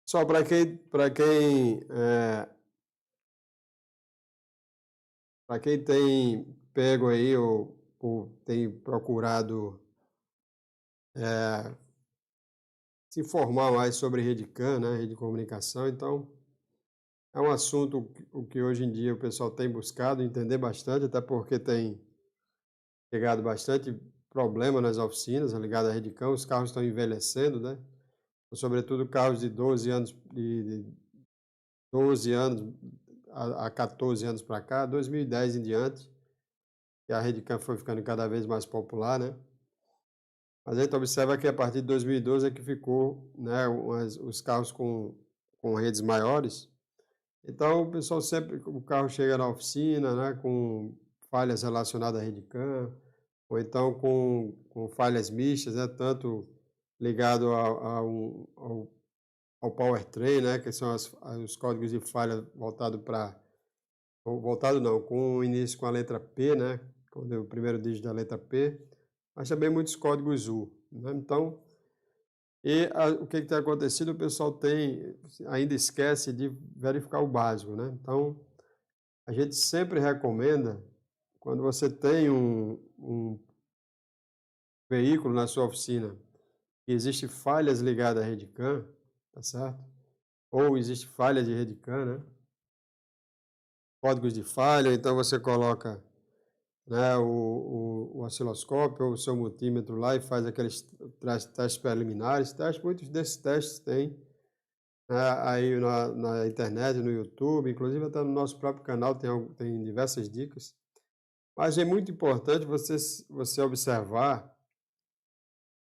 Só para quem tem pego aí ou tem procurado eh, se informar mais sobre rede CAN, né, rede de comunicação, então é um assunto o que hoje em dia o pessoal tem buscado entender bastante, até porque tem chegado bastante problema nas oficinas ligadas à rede CAN, os carros estão envelhecendo, né? Sobretudo carros de 12 anos, de 12 anos a 14 anos para cá, 2010 em diante, que a rede CAN foi ficando cada vez mais popular, né? Mas a gente observa que a partir de 2012 é que ficou, né, os carros com redes maiores. Então, o pessoal sempre, o carro chega na oficina, né, com falhas relacionadas à rede CAN, ou então com falhas mistas, né, tanto ligado ao powertrain, né, que são os códigos de falha voltado para, voltado não, com o início com a letra P, né, quando é o primeiro dígito da letra P, mas também muitos códigos U, né, então, o que tem acontecido, o pessoal ainda esquece de verificar o básico, né, então, a gente sempre recomenda, quando você tem um veículo na sua oficina e existe falhas ligadas à rede CAN, tá certo? Ou existe falha de rede CAN, né? Códigos de falha, então você coloca, né, o osciloscópio ou o seu multímetro lá e faz aqueles testes preliminares. Muitos desses testes tem, né, aí na internet, no YouTube, inclusive até no nosso próprio canal tem diversas dicas. Mas é muito importante você observar,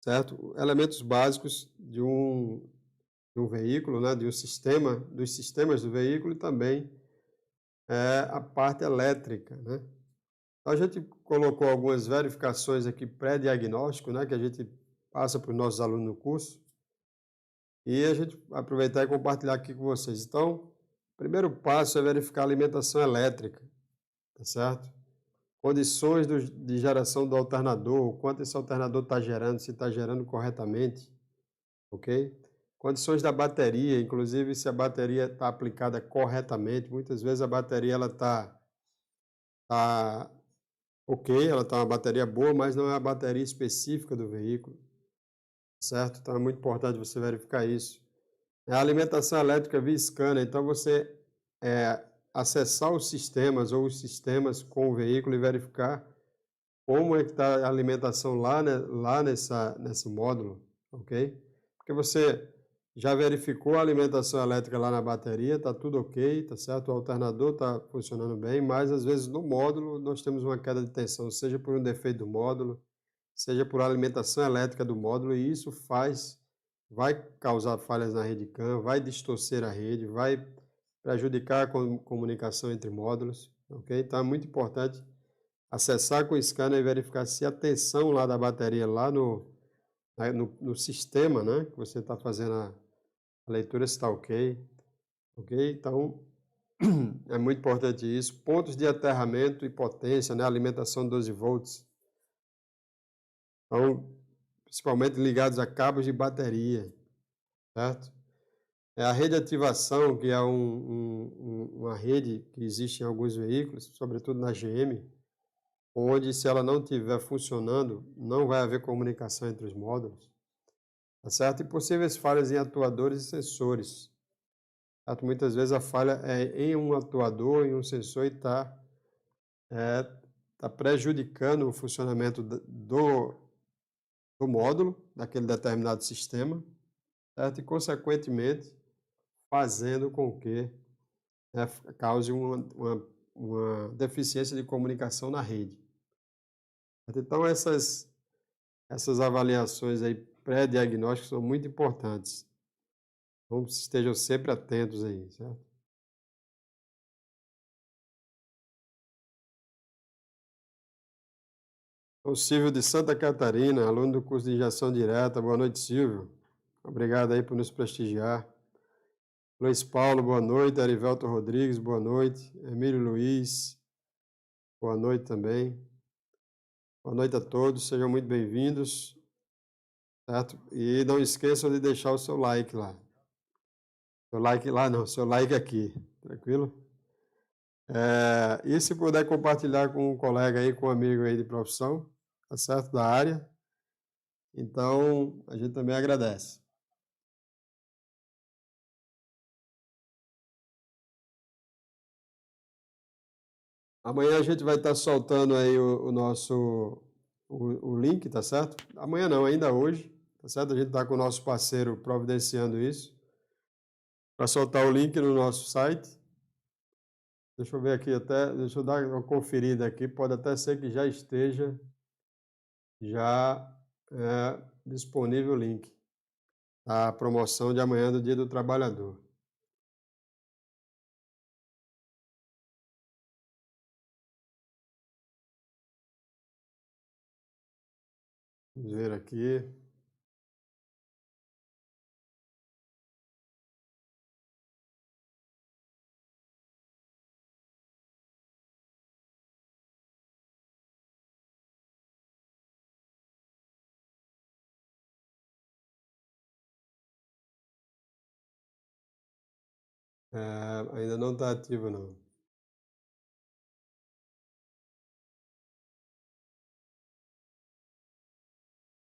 certo? Elementos básicos de um veículo, né? De um sistema, dos sistemas do veículo e também a parte elétrica, né? Então, a gente colocou algumas verificações aqui pré-diagnóstico, né? Que a gente passa para os nossos alunos no curso e a gente aproveitar e compartilhar aqui com vocês. Então, o primeiro passo é verificar a alimentação elétrica, tá certo? Condições de geração do alternador, o quanto esse alternador está gerando, se está gerando corretamente, ok? Condições da bateria, inclusive se a bateria está aplicada corretamente. Muitas vezes a bateria ela tá ok, ela está uma bateria boa, mas não é a bateria específica do veículo, certo? Então é muito importante você verificar isso. A alimentação elétrica via scanner, então você acessar os sistemas ou os sistemas com o veículo e verificar como é que está a alimentação lá, né, lá nesse módulo, ok? Porque você já verificou a alimentação elétrica lá na bateria, está tudo ok, tá certo? O alternador está funcionando bem, mas às vezes no módulo nós temos uma queda de tensão, seja por um defeito do módulo, seja por alimentação elétrica do módulo, e isso vai causar falhas na rede CAN, vai distorcer a rede, vai prejudicar a comunicação entre módulos, ok? Então é muito importante acessar com o scanner e verificar se a tensão lá da bateria, lá no sistema, né, que você está fazendo a leitura, se está ok, ok? Então, é muito importante isso. Pontos de aterramento e potência, né, alimentação 12 volts. Então, principalmente ligados a cabos de bateria, certo? É a rede de ativação, que é uma rede que existe em alguns veículos, sobretudo na GM, onde se ela não estiver funcionando, não vai haver comunicação entre os módulos, tá certo? E possíveis falhas em atuadores e sensores, certo? Muitas vezes a falha é em um atuador, em um sensor e tá prejudicando o funcionamento do módulo, daquele determinado sistema, certo? E, consequentemente, fazendo com que, né, cause uma deficiência de comunicação na rede. Então, essas avaliações aí pré-diagnósticas são muito importantes. Então, estejam sempre atentos aí, certo? O Silvio de Santa Catarina, aluno do curso de injeção direta. Boa noite, Silvio. Obrigado aí por nos prestigiar. Luiz Paulo, boa noite. Arivelto Rodrigues, boa noite. Emílio Luiz, boa noite também. Boa noite a todos, sejam muito bem-vindos, certo? E não esqueçam de deixar o seu like lá. Seu like lá não, seu like aqui, tranquilo? E se puder compartilhar com um colega aí, com um amigo aí de profissão, tá certo? Da área, então a gente também agradece. Amanhã a gente vai estar soltando aí o nosso o link, tá certo? Amanhã não, ainda hoje, tá certo? A gente está com o nosso parceiro providenciando isso, para soltar o link no nosso site. Deixa eu ver aqui até, deixa eu dar uma conferida aqui, pode até ser que já esteja já disponível o link. A promoção de amanhã do Dia do Trabalhador. Vamos ver aqui. Ainda não está ativo, não.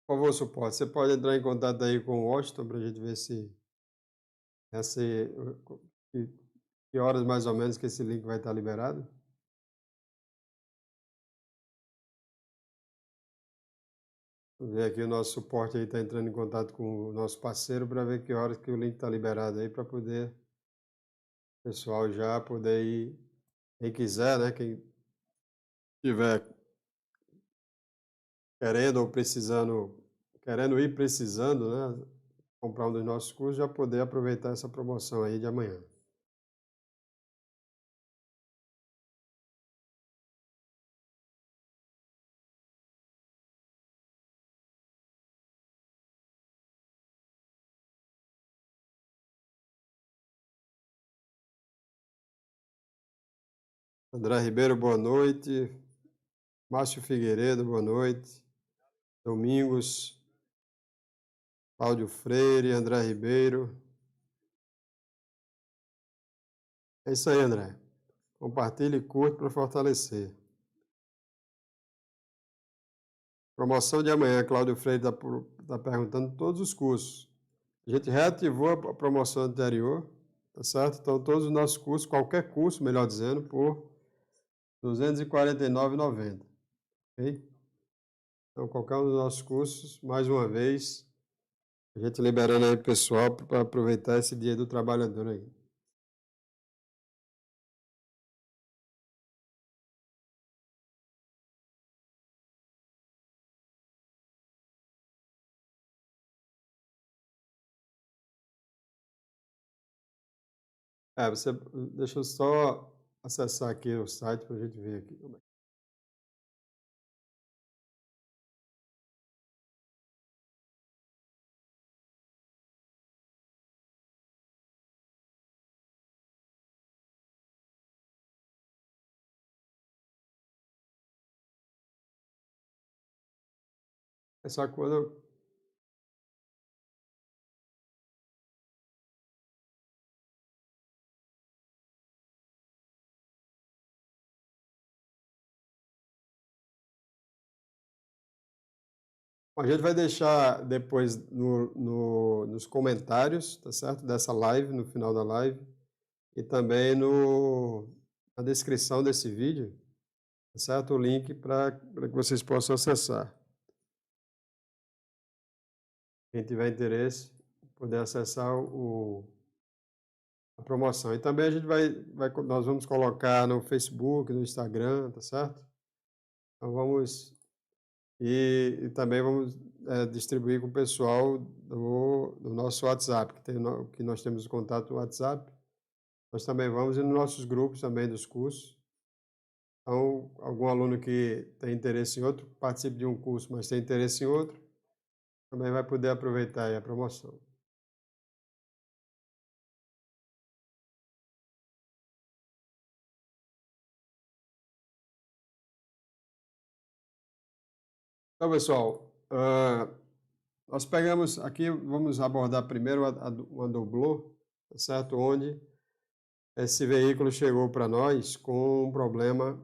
Por favor, suporte. Você pode entrar em contato aí com o Washington para a gente ver se essa, que, que horas mais ou menos que esse link vai estar liberado. Vamos ver aqui o nosso suporte aí está entrando em contato com o nosso parceiro para ver que horas que o link está liberado aí para poder o pessoal já poder ir, quem quiser, né? Quem tiver querendo ou precisando, querendo ir precisando, né? Comprar um dos nossos cursos, já poder aproveitar essa promoção aí de amanhã. André Ribeiro, boa noite. Márcio Figueiredo, boa noite. Domingos, Cláudio Freire, André Ribeiro. É isso aí, André. Compartilhe e curte para fortalecer. Promoção de amanhã, Cláudio Freire está perguntando todos os cursos. A gente reativou a promoção anterior, tá certo? Então, todos os nossos cursos, qualquer curso, melhor dizendo, por R$ 249,90. Ok? Então, qualquer um dos nossos cursos, mais uma vez, a gente liberando aí o pessoal para aproveitar esse Dia do Trabalhador aí. Deixa eu só acessar aqui o site para a gente ver aqui como é. Essa coisa, a gente vai deixar depois nos comentários, tá certo? Dessa live, no final da live, e também na descrição desse vídeo, tá certo? O link para que vocês possam acessar. Quem tiver interesse, poder acessar a promoção. E também a gente nós vamos colocar no Facebook, no Instagram, tá certo? Então e também vamos distribuir com o pessoal do nosso WhatsApp, que nós temos o contato no WhatsApp. Nós também vamos e nos nossos grupos também dos cursos. Então, algum aluno que tem interesse em outro, participe de um curso, mas tem interesse em outro, também vai poder aproveitar aí a promoção. Então, pessoal, nós pegamos aqui, vamos abordar primeiro o Adoblô, tá certo? Onde esse veículo chegou para nós com um problema,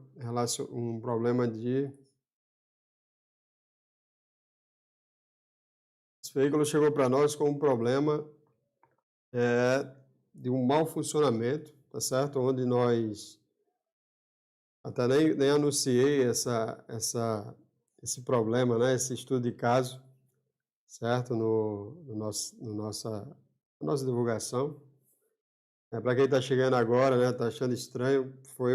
esse veículo chegou para nós com um problema de um mau funcionamento, tá certo? Onde nós até nem anunciei esse problema, né? Esse estudo de caso, certo? Na nossa divulgação. Para quem está chegando agora, né? Está achando estranho, foi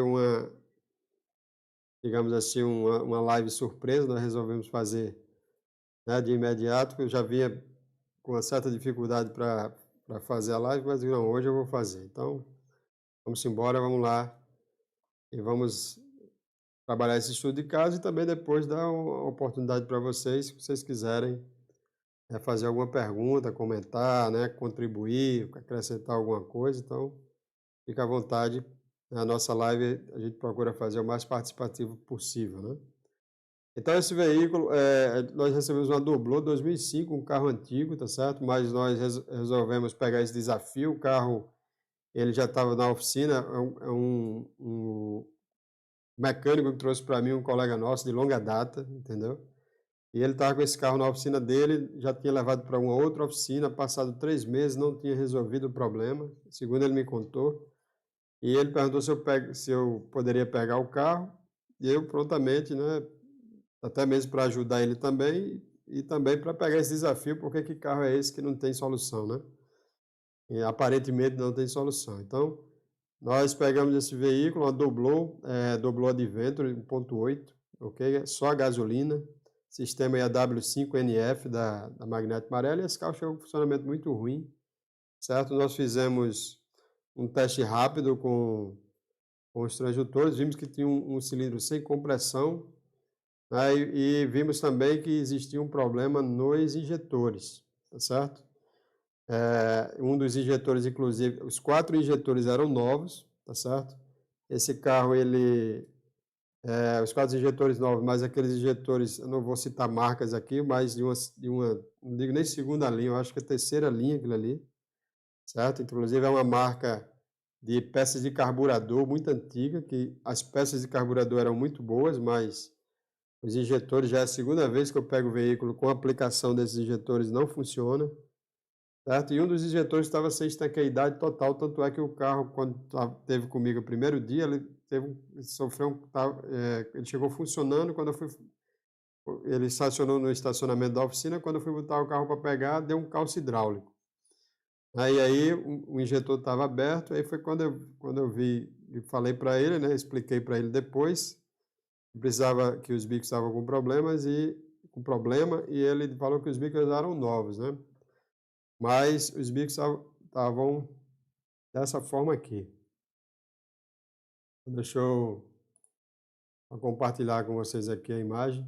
digamos assim, uma live surpresa, nós resolvemos fazer, né, de imediato, porque eu já vinha com uma certa dificuldade para fazer a live, mas não, hoje eu vou fazer. Então, vamos embora, vamos lá e vamos trabalhar esse estudo de caso e também depois dar uma oportunidade para vocês, se vocês quiserem fazer alguma pergunta, comentar, né, contribuir, acrescentar alguma coisa, então fica à vontade. Na nossa live a gente procura fazer o mais participativo possível, né? Então esse veículo, nós recebemos uma Doblô 2005, um carro antigo, tá certo? Mas nós resolvemos pegar esse desafio, o carro ele já estava na oficina, um mecânico que trouxe para mim um colega nosso de longa data, entendeu? E ele estava com esse carro na oficina dele, já tinha levado para uma outra oficina, passado 3 meses, não tinha resolvido o problema, segundo ele me contou. E ele perguntou se eu poderia pegar o carro, e eu prontamente, né, até mesmo para ajudar ele também, e também para pegar esse desafio, porque que carro é esse que não tem solução, né? E aparentemente não tem solução. Então, nós pegamos esse veículo, uma Doblô Adventure 1.8, ok? Só a gasolina, sistema AW5NF da Magneto Marelli, e esse carro chegou com funcionamento muito ruim, certo? Nós fizemos um teste rápido com os transdutores, vimos que tinha um cilindro sem compressão, né? E vimos também que existia um problema nos injetores, tá certo? Um dos injetores, inclusive, os 4 injetores eram novos, tá certo? Esse carro, os 4 injetores novos, mas aqueles injetores, eu não vou citar marcas aqui, mas não digo nem segunda linha, eu acho que é terceira linha aquilo ali, certo? Inclusive é uma marca de peças de carburador muito antiga, que as peças de carburador eram muito boas, mas os injetores, já é a segunda vez que eu pego o veículo com a aplicação desses injetores, não funciona, certo? E um dos injetores estava sem estanqueidade total, tanto é que o carro, quando teve comigo o primeiro dia, ele chegou funcionando, ele estacionou no estacionamento da oficina, quando eu fui botar o carro para pegar, deu um calço hidráulico. Aí o injetor estava aberto, aí foi quando eu vi e falei para ele, né, expliquei para ele depois, que os bicos estavam com problema, e ele falou que os bicos eram novos, né? Mas os bicos estavam dessa forma aqui. Deixa eu compartilhar com vocês aqui a imagem.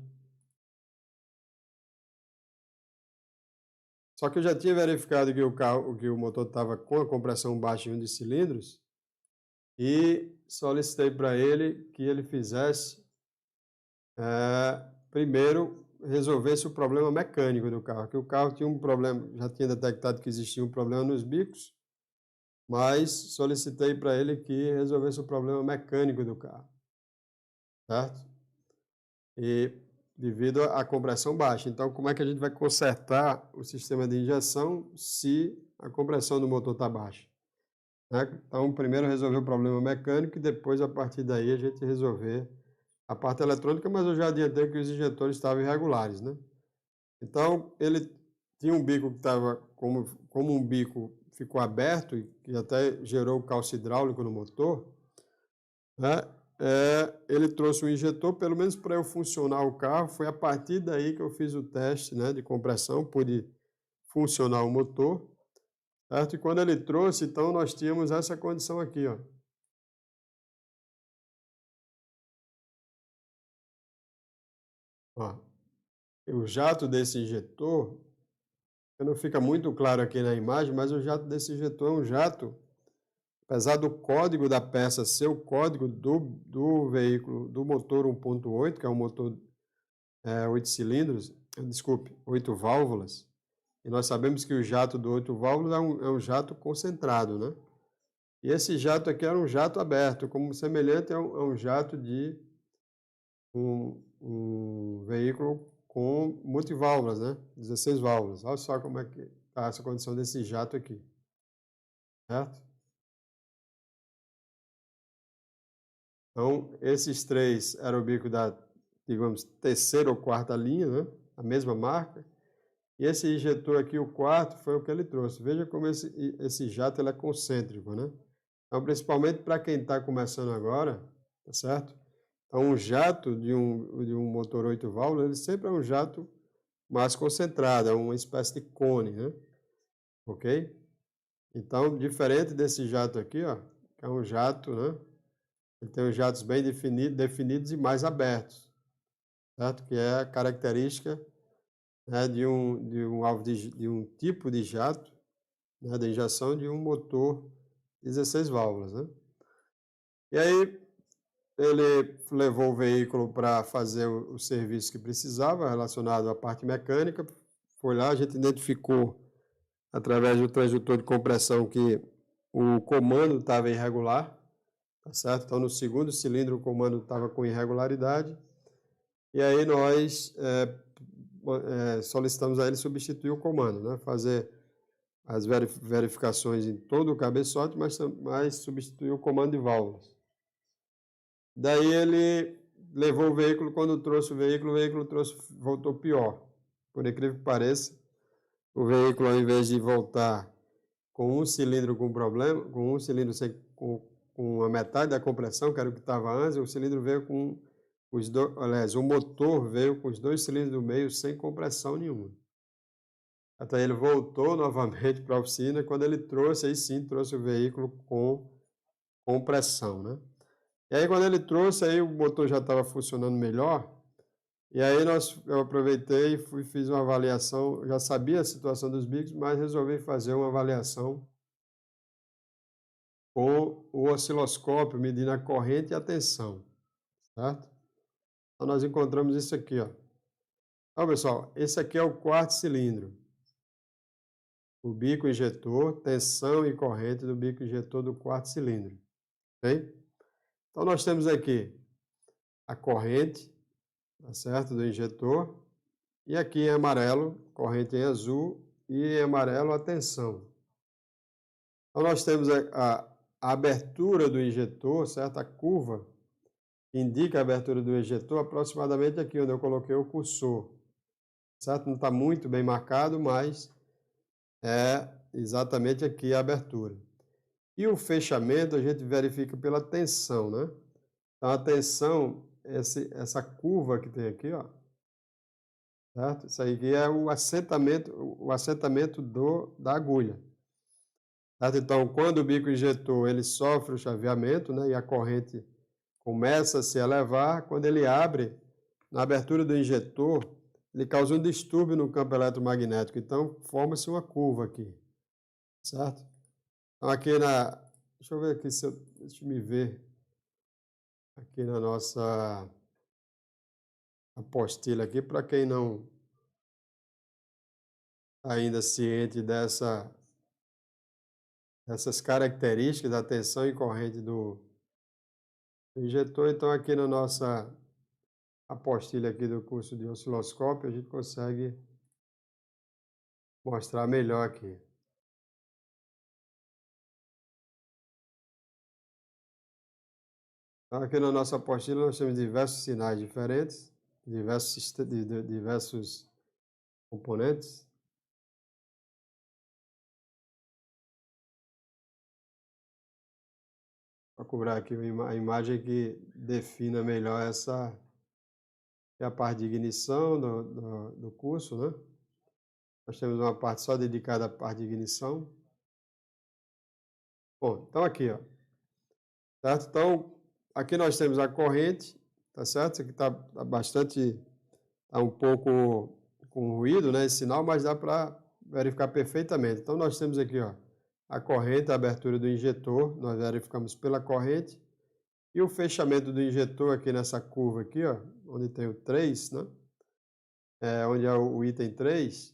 Só que eu já tinha verificado que o motor estava com a compressão baixa em um dos cilindros e solicitei para ele que ele fizesse, primeiro, resolvesse o problema mecânico do carro, que o carro tinha um problema, já tinha detectado que existia um problema nos bicos, mas solicitei para ele que resolvesse o problema mecânico do carro, certo? E devido à compressão baixa. Então, como é que a gente vai consertar o sistema de injeção se a compressão do motor está baixa? Né? Então, primeiro resolver o problema mecânico e depois, a partir daí, a gente resolver a parte eletrônica, mas eu já adiantei que os injetores estavam irregulares, né? Então, ele tinha um bico que estava, como um bico ficou aberto e que até gerou o calço hidráulico no motor, né? Ele trouxe um injetor, pelo menos para eu funcionar o carro, foi a partir daí que eu fiz o teste, né, de compressão, pude funcionar o motor, certo? E quando ele trouxe, então nós tínhamos essa condição aqui, ó. Ó, o jato desse injetor, não fica muito claro aqui na imagem, mas o jato desse injetor é um jato, apesar do código da peça ser o código do veículo, do motor 1.8, que é um motor 8 cilindros, desculpe, 8 válvulas, E nós sabemos que o jato do 8 válvulas é um jato concentrado, né? E esse jato aqui era um jato aberto, como semelhante a um jato de um veículo com multiválvulas, né? 16 válvulas. Olha só como é que está essa condição desse jato aqui, certo? Então, esses três eram o bico da, digamos, terceira ou quarta linha, né? A mesma marca. E esse injetor aqui, o quarto, foi o que ele trouxe. Veja como esse jato ele é concêntrico, né? Então, principalmente para quem está começando agora, tá certo? Então, um jato de um motor 8 válvulas, ele sempre é um jato mais concentrado, é uma espécie de cone, né? Ok? Então, diferente desse jato aqui, ó, que é um jato, né? Ele tem os jatos bem definidos e mais abertos, certo? Que é a característica, né, de um tipo de jato, né, de injeção de um motor 16 válvulas, né? E aí ele levou o veículo para fazer o serviço que precisava relacionado à parte mecânica. Foi lá, a gente identificou através do transdutor de compressão que o comando estava irregular, tá certo? Então no segundo cilindro o comando estava com irregularidade. E aí nós solicitamos a ele substituir o comando, né? Fazer as verificações em todo o cabeçote, mas substituir o comando de válvulas. Daí ele levou o veículo, quando trouxe o veículo voltou pior. Por incrível que pareça, o veículo, ao invés de voltar com um cilindro com problema, com um cilindro com a metade da compressão, que era o que estava antes, o cilindro veio com os dois, aliás, o motor veio com os dois cilindros do meio sem compressão nenhuma. Até ele voltou novamente para a oficina, quando ele trouxe, aí sim, trouxe o veículo com compressão, né? E aí quando ele trouxe, aí o motor já estava funcionando melhor, e aí eu aproveitei e fiz uma avaliação, já sabia a situação dos bicos, mas resolvi fazer uma avaliação com o osciloscópio, medindo a corrente e a tensão, certo? Então nós encontramos isso aqui, ó. Então, pessoal, esse aqui é o quarto cilindro. O bico injetor, tensão e corrente do bico injetor do quarto cilindro, ok? Então nós temos aqui a corrente, tá certo, do injetor, e aqui em amarelo, corrente em azul, e em amarelo a tensão. Então nós temos a abertura do injetor, certo? A curva que indica a abertura do injetor, aproximadamente aqui onde eu coloquei o cursor, certo? Não está muito bem marcado, mas é exatamente aqui a abertura. E o fechamento a gente verifica pela tensão, né? Então a tensão, essa curva que tem aqui, ó, certo? Isso aí é o assentamento da agulha. Certo? Então, quando o bico injetor ele sofre o chaveamento, né, e a corrente começa a se elevar, quando ele abre, na abertura do injetor, ele causa um distúrbio no campo eletromagnético. Então, forma-se uma curva aqui, certo? Então, aqui deixa eu ver aqui, deixa eu me ver, aqui na nossa apostila aqui, para quem não ainda ciente dessas características da tensão e corrente do injetor. Então, aqui na nossa apostila aqui do curso de osciloscópio, a gente consegue mostrar melhor aqui. Então, aqui na nossa apostila nós temos diversos sinais diferentes, diversos componentes. Vou cobrar aqui a imagem que defina melhor essa, que é a parte de ignição do curso, né? Nós temos uma parte só dedicada à parte de ignição. Bom, então aqui, ó. Certo? Então, aqui nós temos a corrente, tá certo? Isso aqui está bastante, está um pouco com ruído, né? Esse sinal, mas dá para verificar perfeitamente. Então, nós temos aqui, ó, a corrente, a abertura do injetor, nós verificamos pela corrente, e o fechamento do injetor aqui nessa curva aqui, ó, onde tem o 3, né? Onde é o item 3,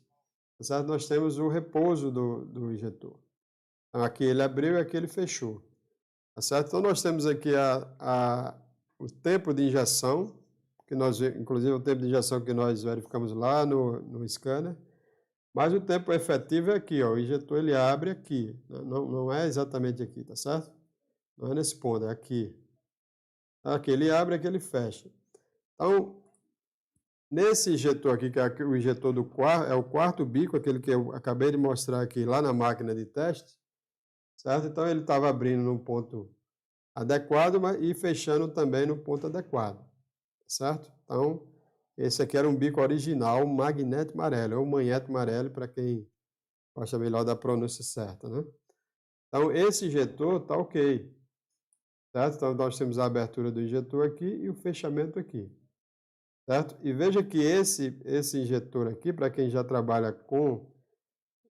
tá certo? Nós temos o repouso do injetor. Então, aqui ele abriu e aqui ele fechou, tá certo? Então, nós temos aqui o tempo de injeção, que nós, inclusive o tempo de injeção que nós verificamos lá no scanner, mas o tempo efetivo é aqui, ó, o injetor ele abre aqui, não é exatamente aqui, tá certo? Não é nesse ponto, é aqui. Aqui ele abre, aqui ele fecha. Então, nesse injetor aqui, que é o injetor do quarto, é o quarto bico, aquele que eu acabei de mostrar aqui lá na máquina de teste, certo? Então, ele estava abrindo no ponto adequado e fechando também no ponto adequado, certo? Então, esse aqui era um bico original, Magnete Marelli, ou Manhete Marelli, para quem gosta melhor da pronúncia certa, né? Então, esse injetor está ok, certo? Então, nós temos a abertura do injetor aqui e o fechamento aqui, certo? E veja que esse injetor aqui, para quem já trabalha com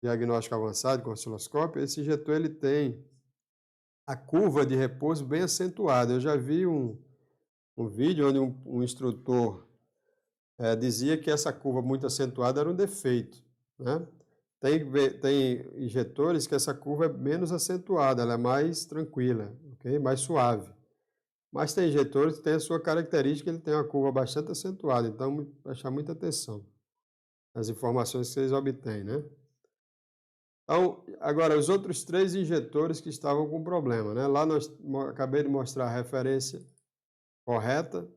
diagnóstico avançado, com osciloscópio, esse injetor ele tem a curva de repouso bem acentuada. Eu já vi um vídeo onde um instrutor dizia que essa curva muito acentuada era um defeito, né? Tem injetores que essa curva é menos acentuada, ela é mais tranquila, ok? Mais suave. Mas tem injetores que tem a sua característica, ele tem uma curva bastante acentuada, então prestar muita atenção nas informações que vocês obtêm, né? Então, agora, os outros 3 injetores que estavam com problema, né? Lá acabei de mostrar a referência correta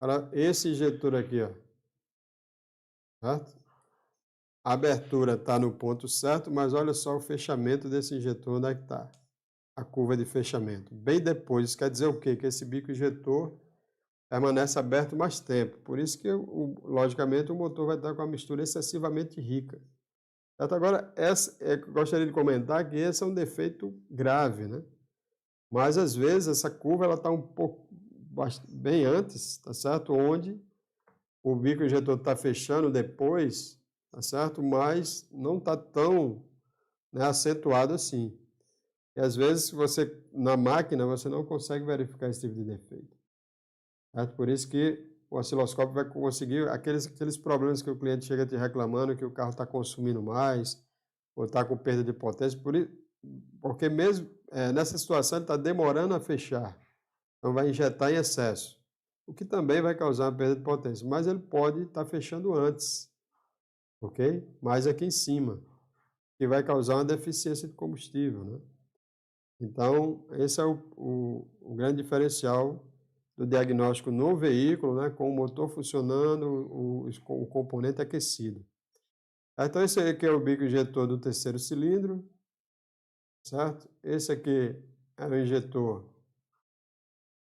para esse injetor aqui, ó, certo? A abertura está no ponto certo, mas olha só o fechamento desse injetor, onde é que está? A curva de fechamento. Bem depois, isso quer dizer o quê? Que esse bico injetor permanece aberto mais tempo. Por isso que, logicamente, o motor vai estar com uma mistura excessivamente rica. Certo? Agora, gostaria de comentar que esse é um defeito grave, né? Mas, às vezes, essa curva está um pouco bem antes, tá certo? Onde o bico injetor está fechando depois, tá certo? Mas não está tão, né, acentuado assim. E às vezes na máquina você não consegue verificar esse tipo de defeito. Certo? Por isso que o osciloscópio vai conseguir aqueles problemas que o cliente chega te reclamando que o carro está consumindo mais ou está com perda de potência, porque mesmo nessa situação ele está demorando a fechar, então vai injetar em excesso, o que também vai causar uma perda de potência, mas ele pode estar fechando antes, ok? Mais aqui em cima, que vai causar uma deficiência de combustível, né? Então, esse é o grande diferencial do diagnóstico no veículo, né, com o motor funcionando, o componente aquecido. Então, esse aqui é o bico injetor do terceiro cilindro, certo? Esse aqui é o injetor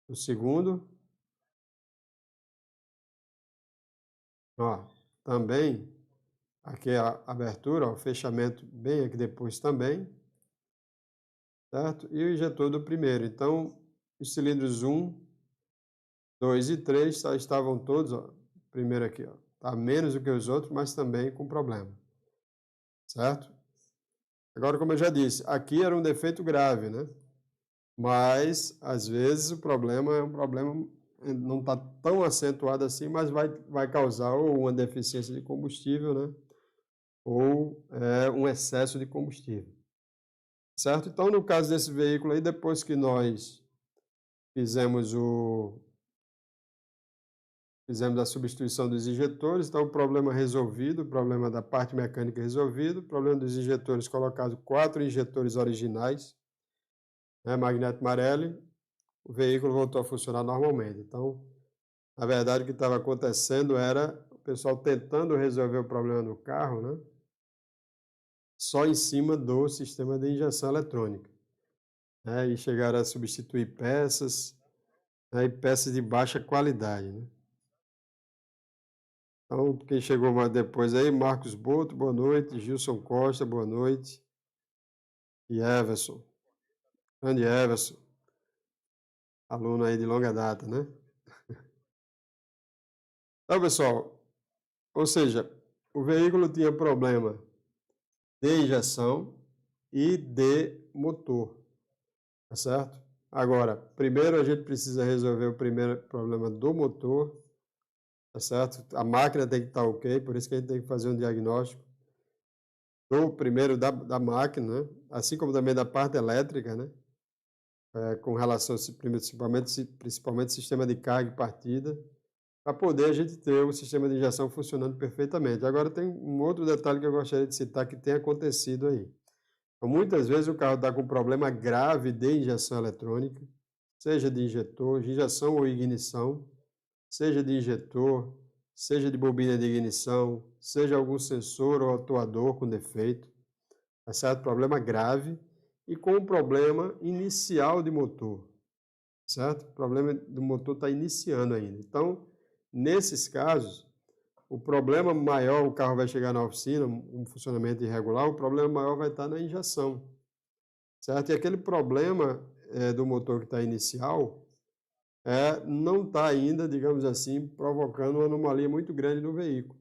do segundo. Ó, também, aqui é a abertura, ó, o fechamento bem aqui depois também, certo? E o injetor do primeiro. Então, os cilindros 1, 2 e 3 estavam todos, ó, primeiro aqui, ó, tá menos do que os outros, mas também com problema, certo? Agora, como eu já disse, aqui era um defeito grave, né? Mas, às vezes, o problema é um problema, não está tão acentuado assim, mas vai causar ou uma deficiência de combustível, né? Ou um excesso de combustível, certo? Então, no caso desse veículo aí, depois que nós fizemos a substituição dos injetores, então o problema resolvido, o problema da parte mecânica resolvido, o problema dos injetores, colocado 4 injetores originais, né, Magnete Marelli, o veículo voltou a funcionar normalmente. Então, na verdade, o que estava acontecendo era o pessoal tentando resolver o problema no carro, né, só em cima do sistema de injeção eletrônica, né, e chegaram a substituir peças, né, e peças de baixa qualidade, né. Então, quem chegou mais depois aí, Marcos Boto, boa noite. Gilson Costa, boa noite. E Everson, grande Everson, aluno aí de longa data, né? Então, pessoal, ou seja, o veículo tinha problema de injeção e de motor, tá certo? Agora, primeiro a gente precisa resolver o primeiro problema do motor, tá certo? A máquina tem que estar ok, por isso que a gente tem que fazer um diagnóstico primeiro da máquina, né? Assim como também da parte elétrica, né? Com relação principalmente sistema de carga e partida, para poder a gente ter o sistema de injeção funcionando perfeitamente. Agora tem um outro detalhe que eu gostaria de citar que tem acontecido aí. Então, muitas vezes o carro está com um problema grave de injeção eletrônica, seja de injetor, de injeção ou ignição, seja de injetor, seja de bobina de ignição, seja algum sensor ou atuador com defeito, tá certo? Problema grave e com um problema inicial de motor, certo? O problema do motor está iniciando ainda. Então, nesses casos, o problema maior, o carro vai chegar na oficina, um funcionamento irregular, o problema maior vai estar na injeção, certo? E aquele problema do motor que está inicial não está ainda, digamos assim, provocando uma anomalia muito grande no veículo.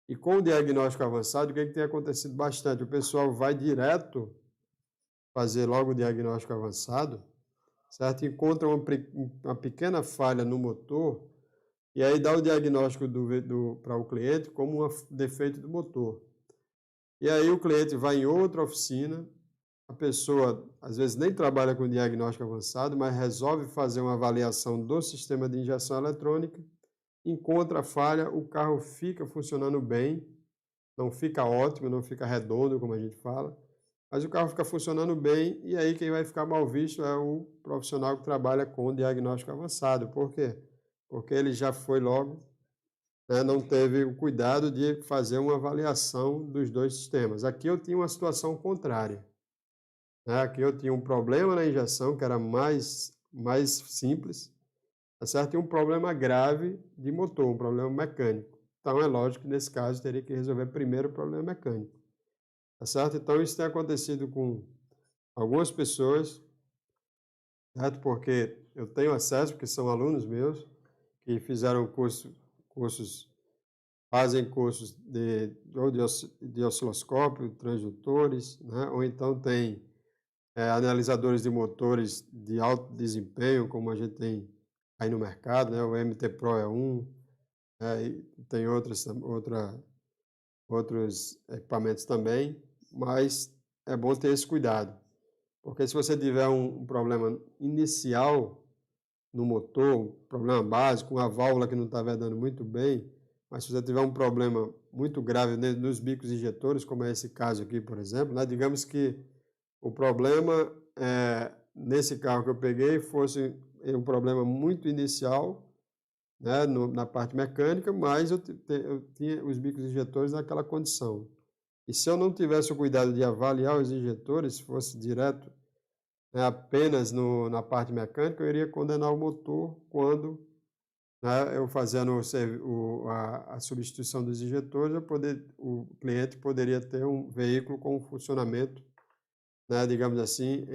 E com o diagnóstico avançado, o que tem acontecido bastante? O pessoal vai direto fazer logo o diagnóstico avançado, certo? Encontra uma pequena falha no motor e aí dá o diagnóstico para o cliente como um defeito do motor. E aí o cliente vai em outra oficina, a pessoa às vezes nem trabalha com diagnóstico avançado, mas resolve fazer uma avaliação do sistema de injeção eletrônica, encontra a falha, o carro fica funcionando bem, não fica ótimo, não fica redondo, como a gente fala, mas o carro fica funcionando bem e aí quem vai ficar mal visto é o profissional que trabalha com diagnóstico avançado. Por quê? Porque ele já foi logo, né, não teve o cuidado de fazer uma avaliação dos dois sistemas. Aqui eu tinha uma situação contrária. Né? Aqui eu tinha um problema na injeção, que era mais simples, tá certo? E um problema grave de motor, um problema mecânico. Então é lógico que nesse caso teria que resolver primeiro o problema mecânico. Tá certo? Então isso tem acontecido com algumas pessoas, certo? Porque eu tenho acesso, porque são alunos meus, que fizeram fazem cursos de osciloscópio, transdutores, né? Ou então tem analisadores de motores de alto desempenho, como a gente tem aí no mercado, né? O MT Pro é um, e tem outros equipamentos também, mas é bom ter esse cuidado, porque se você tiver um problema inicial no motor, um problema básico, uma válvula que não está vedando muito bem, mas se você tiver um problema muito grave nos bicos injetores, como é esse caso aqui, por exemplo, né? Digamos que o problema, nesse carro que eu peguei, fosse um problema muito inicial, né, na parte mecânica, mas eu tinha os bicos injetores naquela condição. E se eu não tivesse o cuidado de avaliar os injetores, se fosse direto, né, apenas na parte mecânica, eu iria condenar o motor quando, né, eu fazendo a substituição dos injetores, o cliente poderia ter um veículo com funcionamento, né, digamos assim,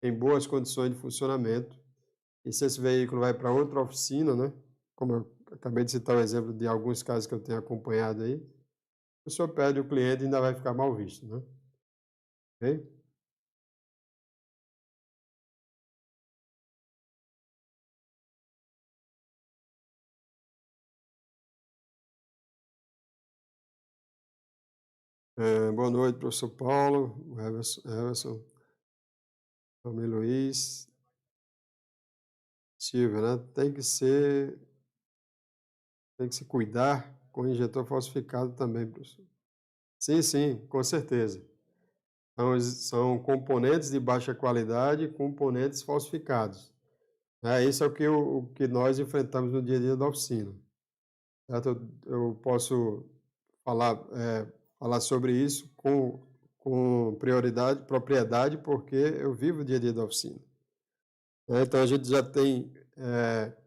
em boas condições de funcionamento. E se esse veículo vai para outra oficina, né, como eu acabei de citar o exemplo de alguns casos que eu tenho acompanhado aí, o senhor perde o cliente e ainda vai ficar mal visto, né? Ok? Boa noite, professor Paulo, Everson, Tomé Luiz, Silvia, né? Tem que se cuidar com injetor falsificado também, professor. Sim, sim, com certeza. São componentes de baixa qualidade, componentes falsificados. Isso é o que nós enfrentamos no dia a dia da oficina. Certo? Eu posso falar sobre isso com propriedade, porque eu vivo o dia a dia da oficina. Então, a gente já tem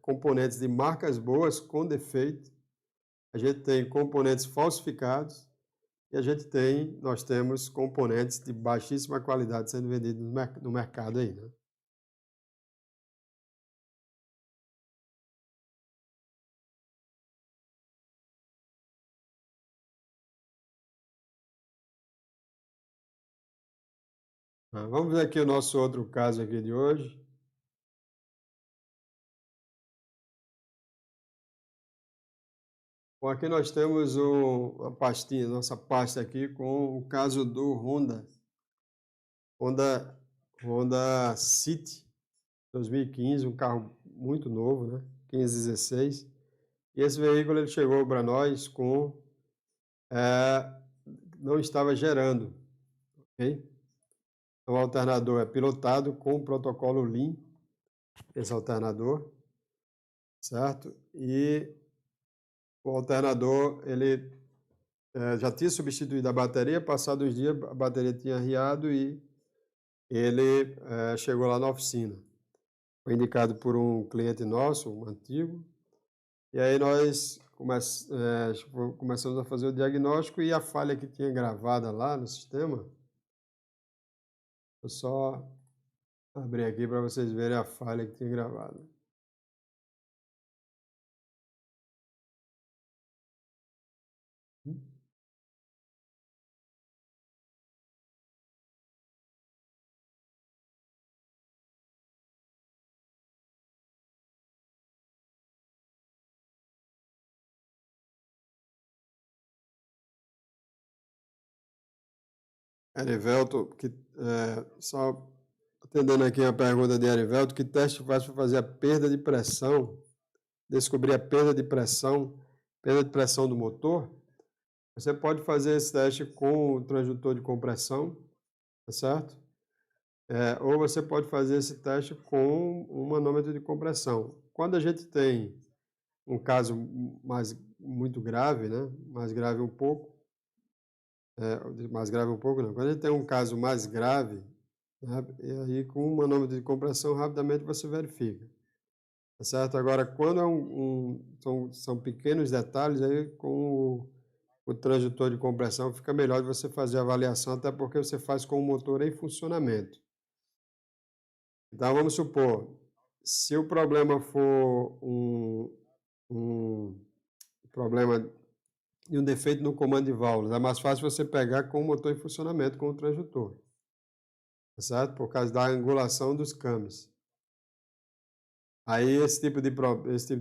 componentes de marcas boas com defeito, a gente tem componentes falsificados e nós temos componentes de baixíssima qualidade sendo vendidos no mercado aí, né? Vamos ver aqui o nosso outro caso aqui de hoje. Bom, aqui nós temos uma pastinha, nossa pasta aqui com o caso do Honda, Honda City 2015, um carro muito novo, né? 1516. E esse veículo ele chegou para nós com não estava gerando, ok? O alternador é pilotado com o protocolo Lean, esse alternador, certo? E o alternador ele já tinha substituído a bateria, passados os dias a bateria tinha arriado e ele chegou lá na oficina. Foi indicado por um cliente nosso, um antigo, e aí nós começamos a fazer o diagnóstico e a falha que tinha gravada lá no sistema, eu só abrir aqui para vocês verem a falha que tinha gravado. Erivelto, só atendendo aqui a pergunta de Erivelto, que teste faz para fazer a perda de pressão, descobrir a perda de pressão do motor? Você pode fazer esse teste com o transdutor de compressão, tá certo? Ou você pode fazer esse teste com um manômetro de compressão. Quando a gente tem um caso muito grave, né? Mais grave um pouco não. Quando a gente tem um caso mais grave, né? E aí com um manômetro de compressão rapidamente você verifica, tá certo? Agora, quando são pequenos detalhes, aí com o transdutor de compressão fica melhor de você fazer a avaliação, até porque você faz com o motor em funcionamento. Então, vamos supor, se o problema for um problema de um defeito no comando de válvulas, é mais fácil você pegar com o motor em funcionamento, com o transdutor, tá certo? Por causa da angulação dos câmbios. Aí esse tipo de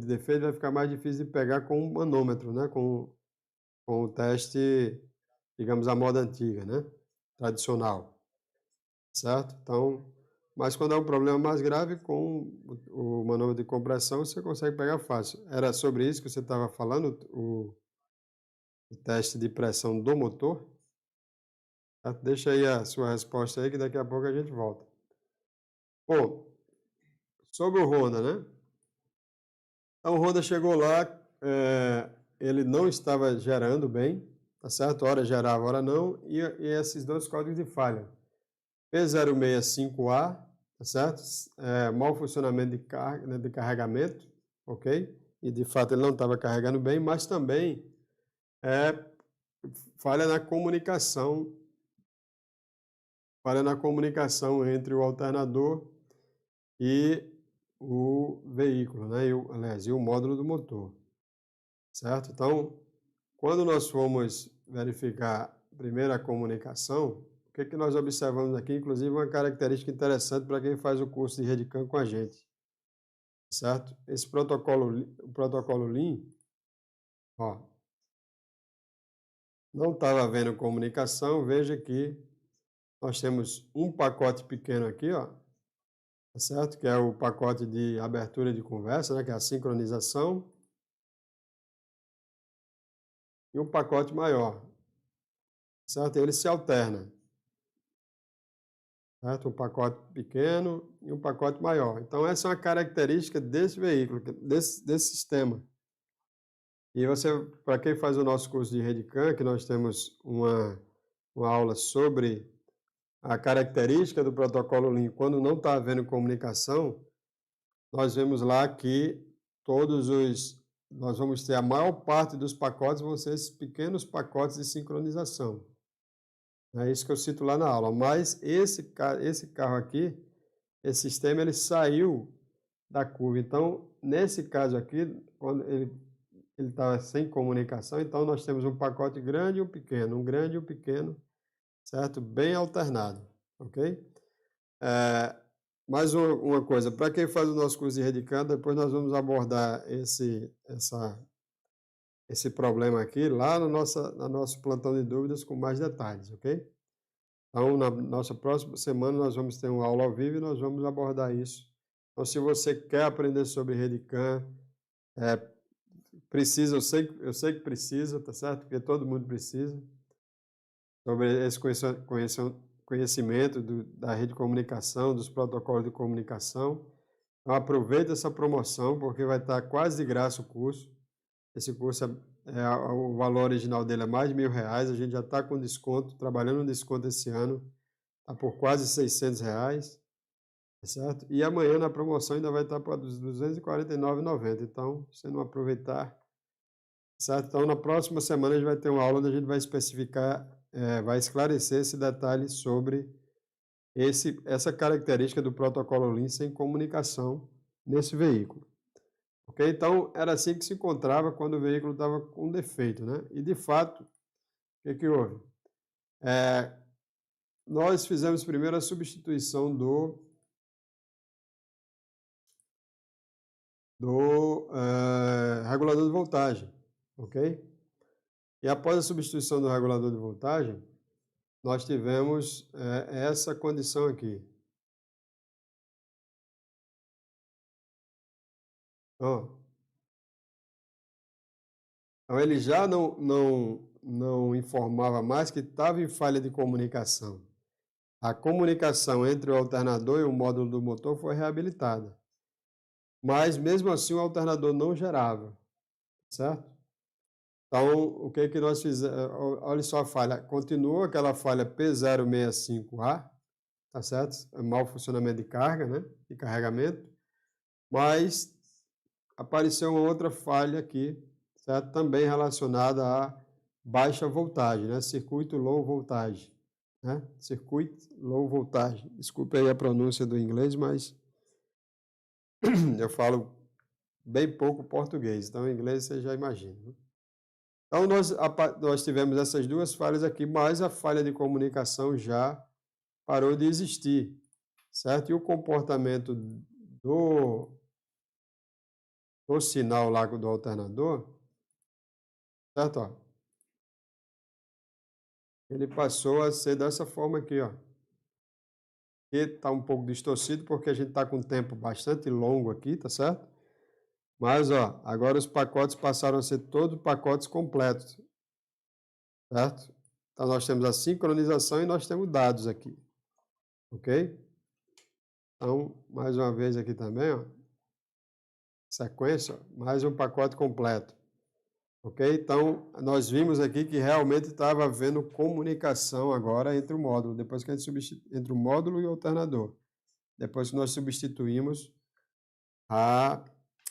defeito vai ficar mais difícil de pegar com o manômetro, né? Com o teste, digamos, a moda antiga, né? Tradicional, certo? Então, mas quando é um problema mais grave, com o manômetro de compressão, você consegue pegar fácil. Era sobre isso que você estava falando, o teste de pressão do motor? Certo? Deixa aí a sua resposta aí, que daqui a pouco a gente volta. Bom, sobre o Honda, né? Então, o Honda chegou lá, ele não estava gerando bem, tá certo? Hora gerava, hora não, e esses dois códigos de falha. P065A, tá certo? Mau funcionamento de carregamento, ok? E de fato ele não estava carregando bem, mas também falha na comunicação entre o alternador e o veículo, né? E o módulo do motor, certo? Então, quando nós fomos verificar primeiro a comunicação, o que nós observamos aqui, inclusive uma característica interessante para quem faz o curso de Redcam com a gente, certo? Esse o protocolo Lean, ó, não estava havendo comunicação, veja que nós temos um pacote pequeno aqui, ó, tá certo? Que é o pacote de abertura de conversa, né? Que é a sincronização, e um pacote maior, certo? Ele se alterna, certo? Um pacote pequeno e um pacote maior. Então, essa é uma característica desse veículo, desse sistema. E você, para quem faz o nosso curso de Redcam, que nós temos uma aula sobre a característica do protocolo Lean, quando não está havendo comunicação, nós vemos lá que nós vamos ter a maior parte dos pacotes vão ser esses pequenos pacotes de sincronização. É isso que eu cito lá na aula. Mas esse carro aqui, esse sistema, ele saiu da curva. Então, nesse caso aqui, quando ele estava sem comunicação, então nós temos um pacote grande e um pequeno, um grande e um pequeno, certo? Bem alternado, ok? Mais uma coisa, para quem faz o nosso curso de Redcam, depois nós vamos abordar esse problema aqui lá no nosso plantão de dúvidas com mais detalhes, ok? Então, na nossa próxima semana, nós vamos ter uma aula ao vivo e nós vamos abordar isso. Então, se você quer aprender sobre RedCam, precisa, eu sei que precisa, tá certo? Porque todo mundo precisa, sobre esse conhecimento da rede de comunicação, dos protocolos de comunicação. Então, aproveita essa promoção, porque vai estar quase de graça o curso. Esse curso, o valor original dele é mais de R$1.000, a gente já está com desconto, trabalhando no desconto esse ano, está por quase R$600, tá certo? E amanhã na promoção ainda vai estar para R$ 249,90, então, se não aproveitar, certo? Então, na próxima semana a gente vai ter uma aula onde a gente vai especificar, vai esclarecer esse detalhe sobre essa característica do protocolo Lean sem comunicação nesse veículo. Ok? Então, era assim que se encontrava quando o veículo estava com defeito, né? E, de fato, o que houve? Nós fizemos primeiro a substituição do regulador de voltagem, ok? E após a substituição do regulador de voltagem, nós tivemos essa condição aqui. Ó, então, ele já não informava mais que estava em falha de comunicação. A comunicação entre o alternador e o módulo do motor foi reabilitada. Mas, mesmo assim, o alternador não gerava, certo? Então, o que nós fizemos? Olha só a falha. Continua aquela falha P065A, tá certo? É mau funcionamento de carga, né? De carregamento. Mas apareceu uma outra falha aqui, certo? Também relacionada a baixa voltagem, né? Circuito low voltage, né? Circuito low voltage. Desculpe aí a pronúncia do inglês, mas eu falo bem pouco português, então em inglês você já imagina, né? Então nós tivemos essas duas falhas aqui, mas a falha de comunicação já parou de existir, certo? E o comportamento do sinal lá do alternador, certo? Ó, ele passou a ser dessa forma aqui, ó. E está um pouco distorcido porque a gente está com um tempo bastante longo aqui, tá certo? Mas, ó, agora os pacotes passaram a ser todos pacotes completos, certo? Então, nós temos a sincronização e nós temos dados aqui, ok? Então, mais uma vez aqui também, ó, sequência, ó, mais um pacote completo, ok? Então, nós vimos aqui que realmente estava havendo comunicação agora entre o módulo, depois que a gente entre o módulo e o alternador, depois que nós substituímos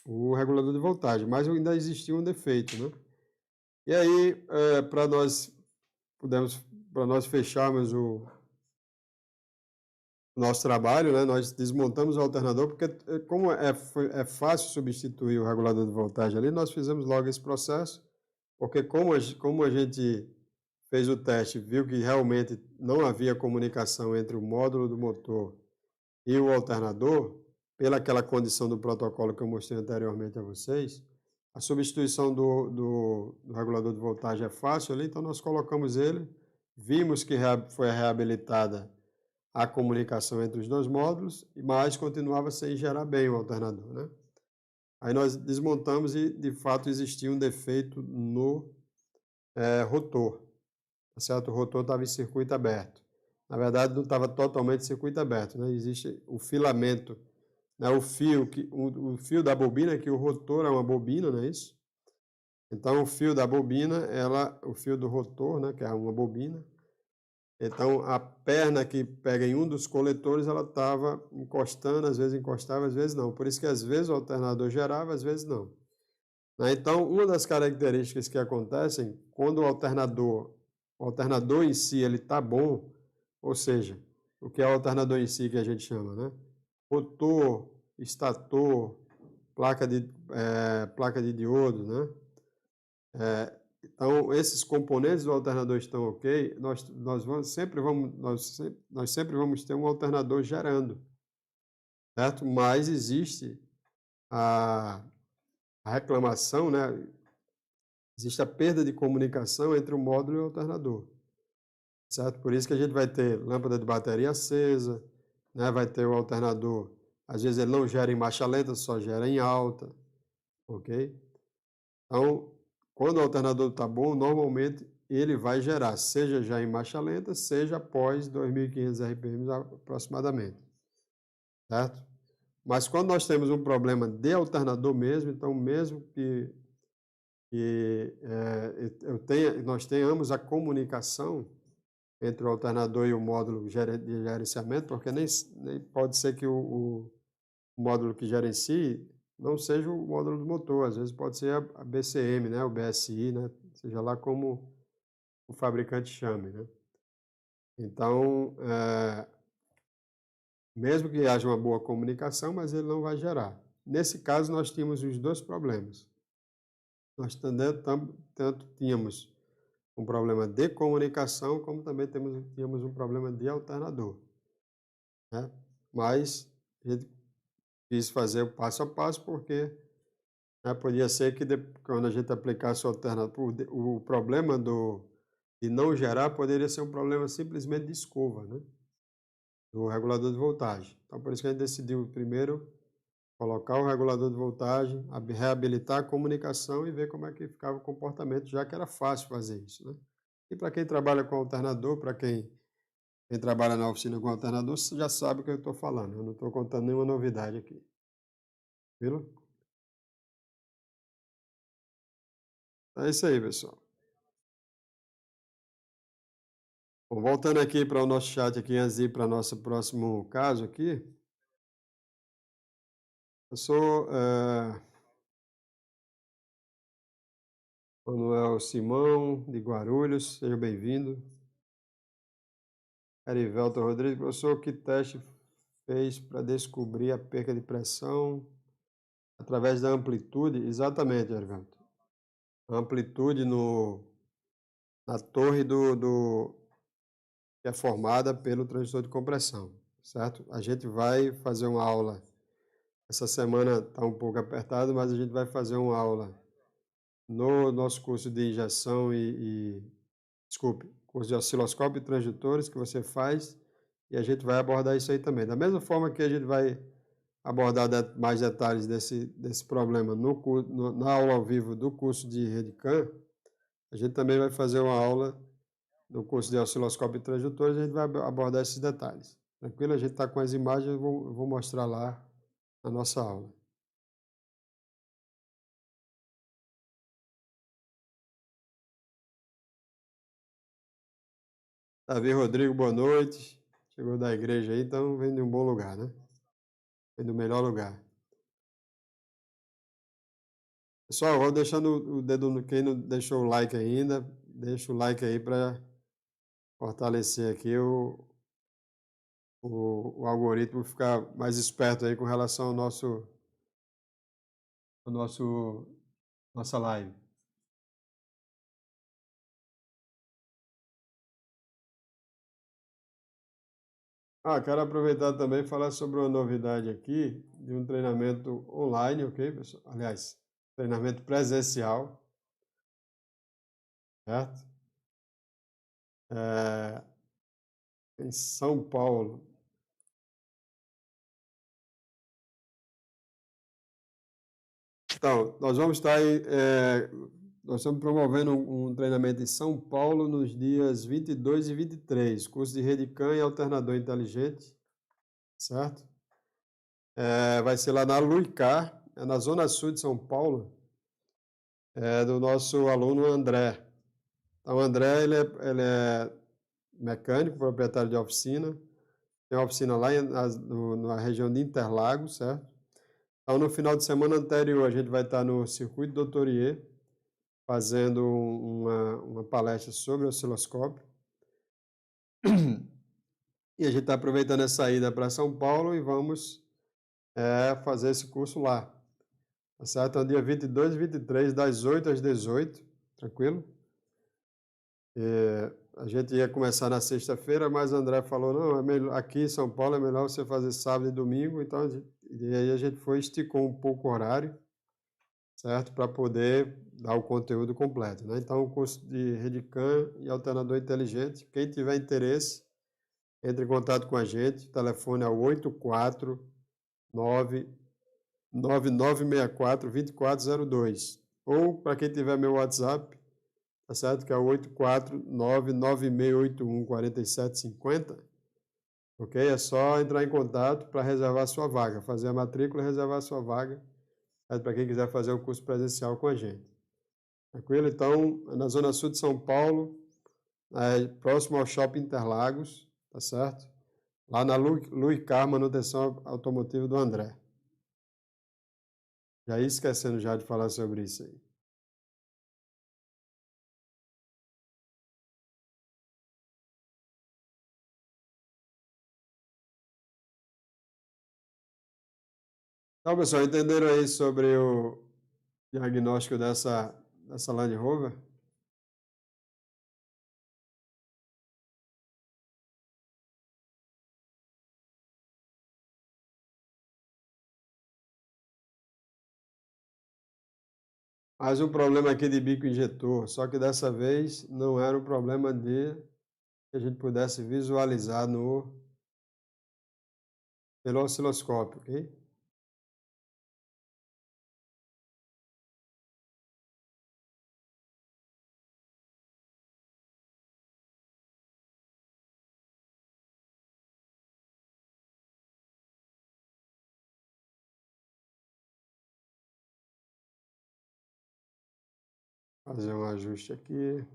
o regulador de voltagem, mas ainda existia um defeito, né? E aí, para nós fecharmos o nosso trabalho, né, nós desmontamos o alternador, porque como é fácil substituir o regulador de voltagem ali, nós fizemos logo esse processo, porque como a gente fez o teste, viu que realmente não havia comunicação entre o módulo do motor e o alternador, pela aquela condição do protocolo que eu mostrei anteriormente a vocês, a substituição do regulador de voltagem é fácil ali, então nós colocamos ele, vimos que foi reabilitada a comunicação entre os dois módulos, mas continuava sem gerar bem o alternador, né? Aí nós desmontamos e, de fato, existia um defeito no rotor, tá certo? O rotor estava em circuito aberto. Na verdade, não estava totalmente em circuito aberto, né? Existe o filamento, né? O fio da bobina, que o rotor é uma bobina, não é isso? Então, o fio da bobina, o fio do rotor, né? Que é uma bobina. Então, a perna que pega em um dos coletores, ela estava encostando, às vezes encostava, às vezes não. Por isso que às vezes o alternador gerava, às vezes não. Então, uma das características que acontecem quando o alternador em si ele está bom, ou seja, o que é o alternador em si que a gente chama, né? Rotor, estator, placa de diodo, né? Então, esses componentes do alternador estão ok, nós sempre vamos ter um alternador gerando, certo? Mas existe a reclamação, né? existe a perda de comunicação entre o módulo e o alternador, certo? Por isso que a gente vai ter lâmpada de bateria acesa, né? Vai ter o alternador, às vezes ele não gera em marcha lenta, só gera em alta, ok? Então, quando o alternador está bom, normalmente ele vai gerar, seja já em marcha lenta, seja após 2.500 RPM aproximadamente, certo? Mas quando nós temos um problema de alternador mesmo, então mesmo que nós tenhamos a comunicação entre o alternador e o módulo de gerenciamento, porque nem pode ser que o módulo que gerencie não seja o módulo do motor, às vezes pode ser a BCM, né, o BSI, né, seja lá como o fabricante chame, né. Então, mesmo que haja uma boa comunicação, mas ele não vai gerar. Nesse caso, nós tínhamos os dois problemas. Nós tanto tínhamos um problema de comunicação, como também tínhamos um problema de alternador, né. Mas a gente quis fazer o passo a passo, porque, né, podia ser que quando a gente aplicasse o alternador, o problema de não gerar poderia ser um problema simplesmente de escova, né, do regulador de voltagem. Então, por isso que a gente decidiu primeiro colocar o regulador de voltagem, reabilitar a comunicação e ver como é que ficava o comportamento, já que era fácil fazer isso, né. E para quem trabalha com alternador, para quem trabalha na oficina com alternador, você já sabe o que eu estou falando, eu não estou contando nenhuma novidade aqui, viu? É isso aí, pessoal. Bom, voltando aqui para o nosso chat aqui, antes de ir para nosso próximo caso aqui, eu sou Manuel Simão, de Guarulhos, seja bem-vindo. Erivelto Rodrigues, professor, que teste fez para descobrir a perca de pressão através da amplitude? Exatamente, Erivelto. A amplitude na torre que é formada pelo transdutor de compressão, certo? A gente vai fazer uma aula, essa semana está um pouco apertado, mas a gente vai fazer uma aula no nosso curso de injeção desculpe, curso de osciloscópio e transdutores que você faz, e a gente vai abordar isso aí também. Da mesma forma que a gente vai abordar mais detalhes desse problema na aula ao vivo do curso de RedCam, a gente também vai fazer uma aula no curso de osciloscópio e transdutores, a gente vai abordar esses detalhes. Tranquilo? A gente está com as imagens, eu vou mostrar lá na nossa aula. Davi Rodrigo, boa noite. Chegou da igreja aí, então vem de um bom lugar, né? Vem do melhor lugar. Pessoal, vou deixando o dedo no quem não deixou o like ainda, deixa o like aí para fortalecer aqui o algoritmo, ficar mais esperto aí com relação ao nossa live. Quero aproveitar também e falar sobre uma novidade aqui de um treinamento online, ok, pessoal? Aliás, treinamento presencial, certo? Em São Paulo. Então, nós estamos promovendo um treinamento em São Paulo nos dias 22 e 23, curso de RedCam e alternador inteligente, certo? Vai ser lá na Luicar, na zona sul de São Paulo, do nosso aluno André. Então, o André, ele é mecânico, proprietário de oficina, tem uma oficina lá na região de Interlagos, certo? Então, no final de semana anterior, a gente vai estar no Circuito Doutorier, fazendo uma palestra sobre osciloscópio. E a gente está aproveitando essa ida para São Paulo e vamos fazer esse curso lá. Tá certo? Então, dia 22 e 23, das 8 às 18, tranquilo? A gente ia começar na sexta-feira, mas o André falou, não, é melhor, aqui em São Paulo é melhor você fazer sábado e domingo, então e aí a gente esticou um pouco o horário, certo? Para poder dar o conteúdo completo, né? Então, o curso de RedCam e alternador inteligente, quem tiver interesse, entre em contato com a gente, o telefone é o 849-9964-2402. Ou, para quem tiver meu WhatsApp, tá certo? Que é o 849-9681-4750. Ok? É só entrar em contato para reservar sua vaga, fazer a matrícula e reservar sua vaga, para quem quiser fazer o curso presencial com a gente. Tranquilo? Então, na Zona Sul de São Paulo, próximo ao Shopping Interlagos, tá certo? Lá na Luicar, manutenção automotiva do André. Já ia esquecendo já de falar sobre isso aí. Então, pessoal, entenderam aí sobre o diagnóstico dessa Land Rover? Mas um problema aqui de bico injetor, só que dessa vez não era um problema de que a gente pudesse visualizar pelo osciloscópio, ok? Fazer um ajuste aqui.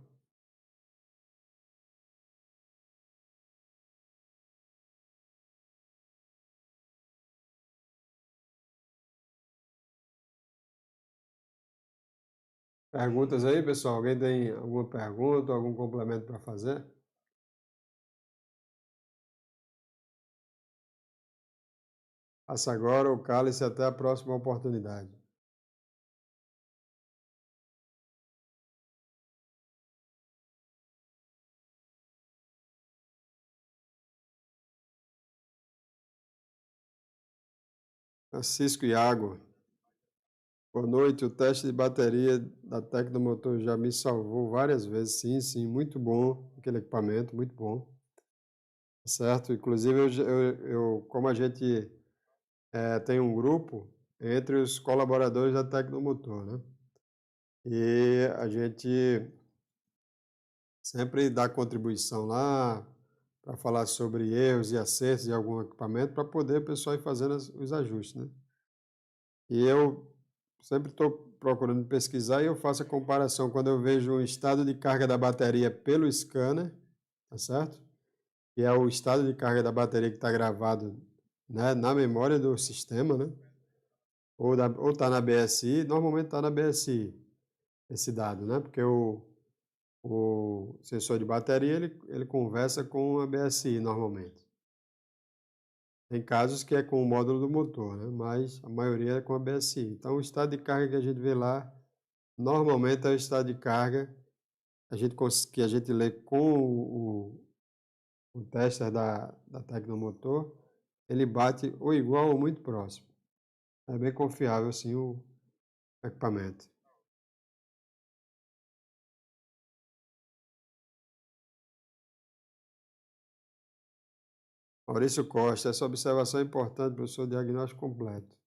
Perguntas aí, pessoal? Alguém tem alguma pergunta, algum complemento para fazer? Faça agora ou cale-se até a próxima oportunidade. Francisco Iago. Boa noite. O teste de bateria da Tecnomotor já me salvou várias vezes. Sim, sim, muito bom aquele equipamento, muito bom. Certo? Inclusive, como a gente tem um grupo entre os colaboradores da Tecnomotor, né? E a gente sempre dá contribuição lá para falar sobre erros e acertos de algum equipamento para poder o pessoal ir fazendo os ajustes, né? E eu sempre estou procurando pesquisar e eu faço a comparação quando eu vejo o estado de carga da bateria pelo scanner, tá certo? Que é o estado de carga da bateria que está gravado, né, na memória do sistema, né? Ou está na BSI, normalmente está na BSI esse dado, né? Porque o sensor de bateria ele conversa com a BSI normalmente. Tem casos que é com o módulo do motor, né? Mas a maioria é com a BSI. Então o estado de carga que a gente vê lá normalmente é o estado de carga que a gente lê com o tester da Tecnomotor, ele bate ou igual ou muito próximo. É bem confiável assim o equipamento. Maurício Costa, essa observação é importante para o seu diagnóstico completo.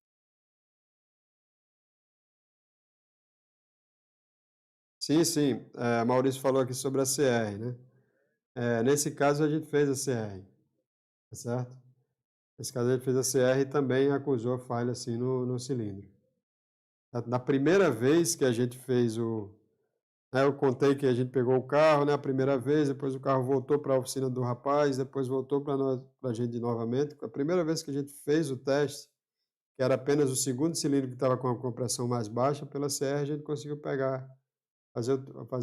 Sim, sim. Maurício falou aqui sobre a CR, né? Nesse caso, a gente fez a CR, tá certo? Nesse caso, a gente fez a CR e também acusou falha assim no cilindro. Na primeira vez que a gente fez eu contei que a gente pegou o carro, né, a primeira vez, depois o carro voltou para a oficina do rapaz, depois voltou para a gente novamente. A primeira vez que a gente fez o teste, que era apenas o segundo cilindro que estava com a compressão mais baixa, pela CR a gente conseguiu pegar, fazer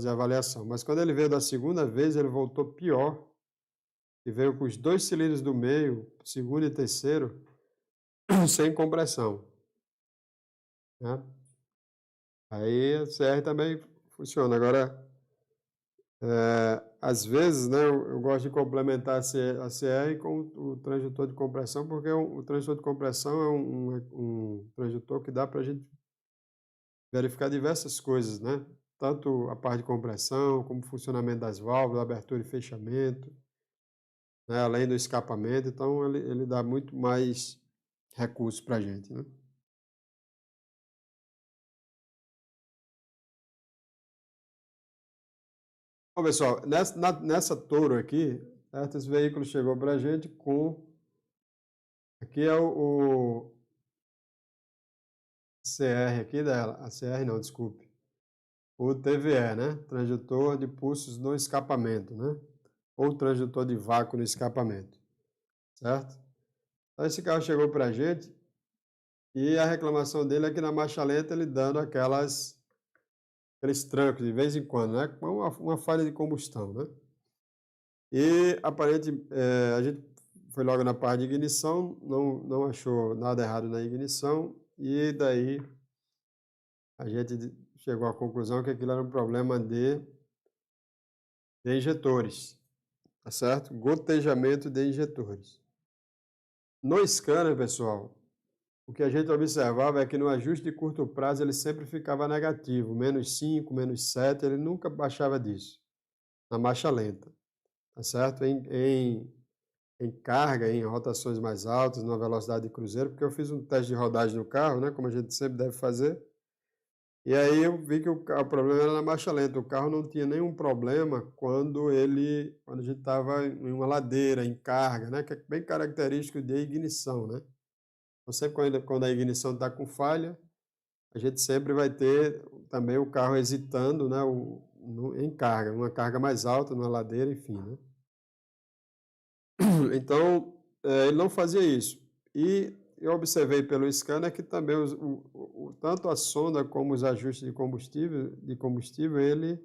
a avaliação. Mas quando ele veio da segunda vez, ele voltou pior, e veio com os dois cilindros do meio, segundo e terceiro, sem compressão, né? Aí a CR também funciona. Agora, às vezes, né, eu gosto de complementar a CR com o transdutor de compressão, porque o transdutor de compressão é um transdutor que dá para a gente verificar diversas coisas, né? Tanto a parte de compressão, como o funcionamento das válvulas, abertura e fechamento, né? Além do escapamento, então ele dá muito mais recursos para a gente, né? Bom, pessoal, nessa Toro aqui, certo? Esse veículo chegou para a gente com. Aqui é o CR aqui dela. A CR não, desculpe. O TVE, né? Transdutor de pulsos no escapamento, né? Ou transdutor de vácuo no escapamento, certo? Então esse carro chegou para a gente e a reclamação dele é que na marcha lenta ele dando aqueles trancos de vez em quando, né? Com uma falha de combustão, né? E a gente foi logo na parte de ignição, não achou nada errado na ignição e daí a gente chegou à conclusão que aquilo era um problema de injetores, tá certo? Gotejamento de injetores. No scanner, pessoal, o que a gente observava é que no ajuste de curto prazo ele sempre ficava negativo, -5, -7, ele nunca baixava disso, na marcha lenta, tá certo? Em carga, em rotações mais altas, numa velocidade de cruzeiro, porque eu fiz um teste de rodagem no carro, né, como a gente sempre deve fazer, e aí eu vi que o problema era na marcha lenta. O carro não tinha nenhum problema quando a gente estava em uma ladeira, em carga, né, que é bem característico de ignição, né? Então, sempre quando a ignição está com falha, a gente sempre vai ter também o carro hesitando, né, em carga, uma carga mais alta, numa ladeira, enfim, né? Então, ele não fazia isso. E eu observei pelo scanner que também tanto a sonda como os ajustes de combustível, ele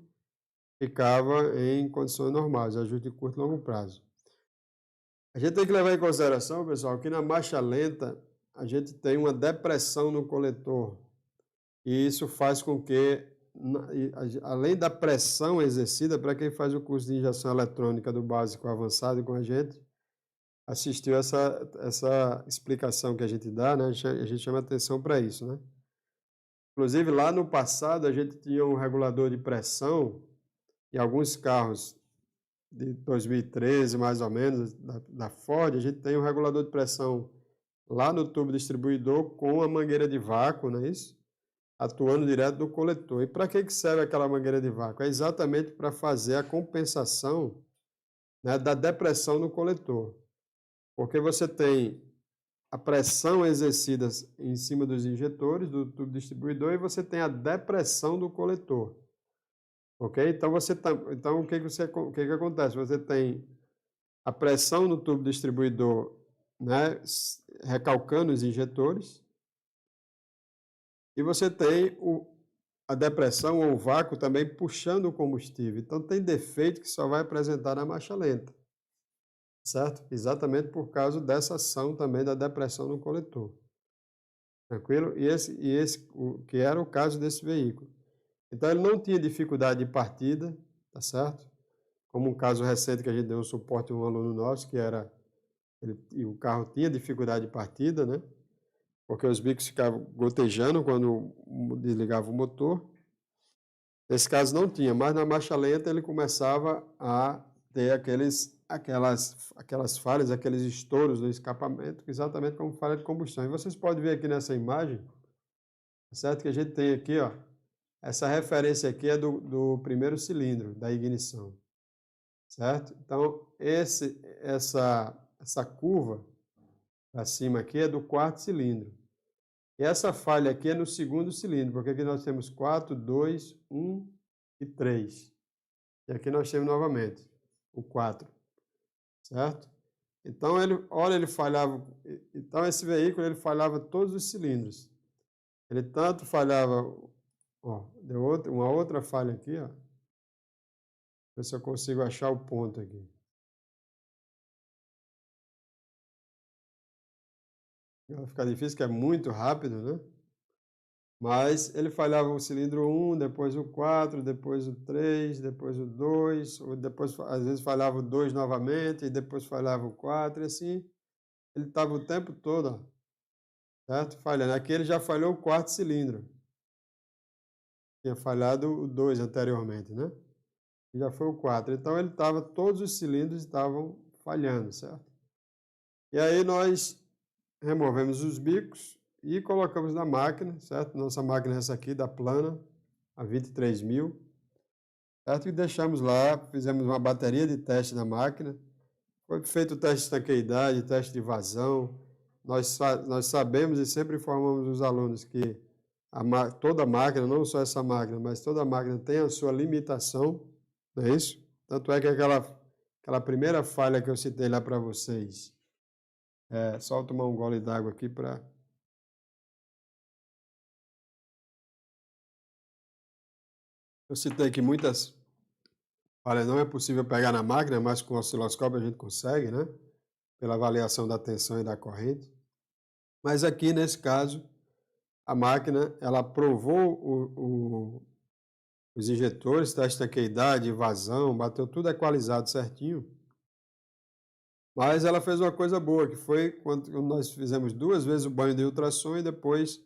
ficava em condições normais, ajuste de curto e longo prazo. A gente tem que levar em consideração, pessoal, que na marcha lenta a gente tem uma depressão no coletor. E isso faz com que, além da pressão exercida, para quem faz o curso de injeção eletrônica do básico avançado com a gente, assistiu essa explicação que a gente dá, né? A gente chama atenção para isso, né? Inclusive, lá no passado, a gente tinha um regulador de pressão em alguns carros de 2013, mais ou menos, da Ford, a gente tem um regulador de pressão lá no tubo distribuidor com a mangueira de vácuo, não é isso? Atuando direto no coletor. E para que serve aquela mangueira de vácuo? É exatamente para fazer a compensação, né, da depressão no coletor. Porque você tem a pressão exercida em cima dos injetores do tubo distribuidor e você tem a depressão do coletor. Ok? Então, então o que acontece? Você tem a pressão no tubo distribuidor, né, recalcando os injetores, e você tem a depressão ou o vácuo também puxando o combustível. Então, tem defeito que só vai apresentar na marcha lenta, certo? Exatamente por causa dessa ação também da depressão no coletor. Tranquilo? Que era o caso desse veículo. Então, ele não tinha dificuldade de partida, tá certo? Como um caso recente que a gente deu um suporte a um aluno nosso, e o carro tinha dificuldade de partida, né? Porque os bicos ficavam gotejando quando desligava o motor. Nesse caso não tinha, mas na marcha lenta ele começava a ter aquelas falhas, aqueles estouros no escapamento, exatamente como falha de combustão. E vocês podem ver aqui nessa imagem, certo? Que a gente tem aqui, ó, essa referência aqui é do primeiro cilindro da ignição, certo? Então, essa curva para cima aqui é do quarto cilindro. E essa falha aqui é no segundo cilindro, porque aqui nós temos 4, 2, 1 e 3. E aqui nós temos novamente o 4, certo? Então, ele falhava. Então, esse veículo ele falhava todos os cilindros. Ele tanto falhava. Ó, deu uma outra falha aqui, ó. Ver se eu consigo achar o ponto aqui. Vai ficar difícil, que é muito rápido, né? Mas ele falhava o cilindro 1, depois o 4, depois o 3, depois o 2, ou depois às vezes falhava o 2 novamente, e depois falhava o 4, e assim ele estava o tempo todo, ó, certo? Falhando. Aqui ele já falhou o quarto cilindro. Tinha falhado o 2 anteriormente, né? Já foi o 4. Então ele estava, todos os cilindros estavam falhando, certo? E aí nós removemos os bicos e colocamos na máquina, certo? Nossa máquina é essa aqui, da Plana, a 23.000, certo? E deixamos lá, fizemos uma bateria de teste na máquina, foi feito o teste de estanqueidade, teste de vazão. Nós sabemos e sempre informamos os alunos que toda máquina, não só essa máquina, mas toda máquina tem a sua limitação, não é isso? Tanto é que aquela primeira falha que eu citei lá para vocês, só tomar um gole d'água aqui para... Eu citei que muitas falhas não é possível pegar na máquina, mas com o osciloscópio a gente consegue, né? Pela avaliação da tensão e da corrente. Mas aqui, nesse caso, a máquina, ela aprovou os injetores, teste de estanqueidade, vazão, bateu tudo equalizado certinho. Mas ela fez uma coisa boa, que foi quando nós fizemos 2 vezes o banho de ultrassom e depois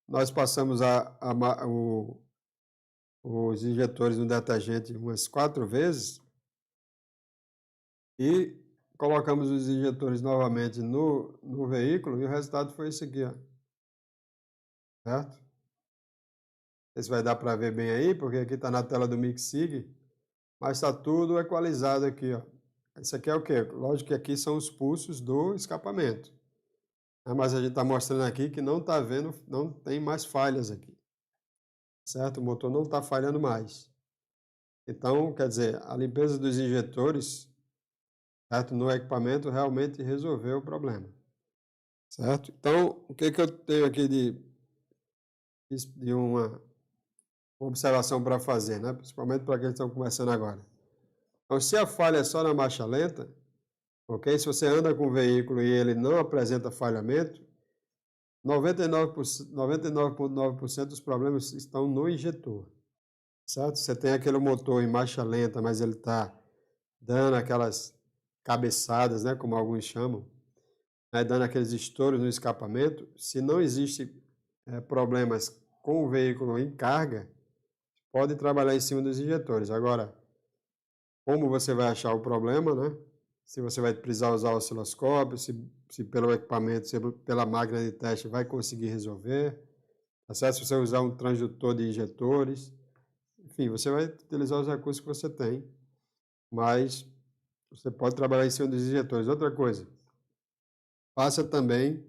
nós passamos os injetores no detergente umas 4 vezes e colocamos os injetores novamente no veículo e o resultado foi esse aqui, ó. Certo? Não sei se vai dar para ver bem aí, porque aqui está na tela do Mixig, mas está tudo equalizado aqui, ó. Isso aqui é o quê? Lógico que aqui são os pulsos do escapamento. Mas a gente está mostrando aqui que não está vendo, não tem mais falhas aqui. Certo? O motor não está falhando mais. Então, quer dizer, a limpeza dos injetores, certo, no equipamento realmente resolveu o problema. Certo? Então, o que eu tenho aqui de uma observação para fazer, né? Principalmente para aqueles que estão começando agora. Então, se a falha é só na marcha lenta, ok? Se você anda com o veículo e ele não apresenta falhamento, 99,9% dos problemas estão no injetor, certo? Você tem aquele motor em marcha lenta, mas ele está dando aquelas cabeçadas, né, como alguns chamam, né, dando aqueles estouros no escapamento. Se não existe problemas com o veículo em carga, pode trabalhar em cima dos injetores. Agora, como você vai achar o problema, né? Se você vai precisar usar o osciloscópio, se pelo equipamento, se pela máquina de teste vai conseguir resolver, tá certo? Se você usar um transdutor de injetores, enfim, você vai utilizar os recursos que você tem, mas você pode trabalhar em cima dos injetores. Outra coisa, faça também,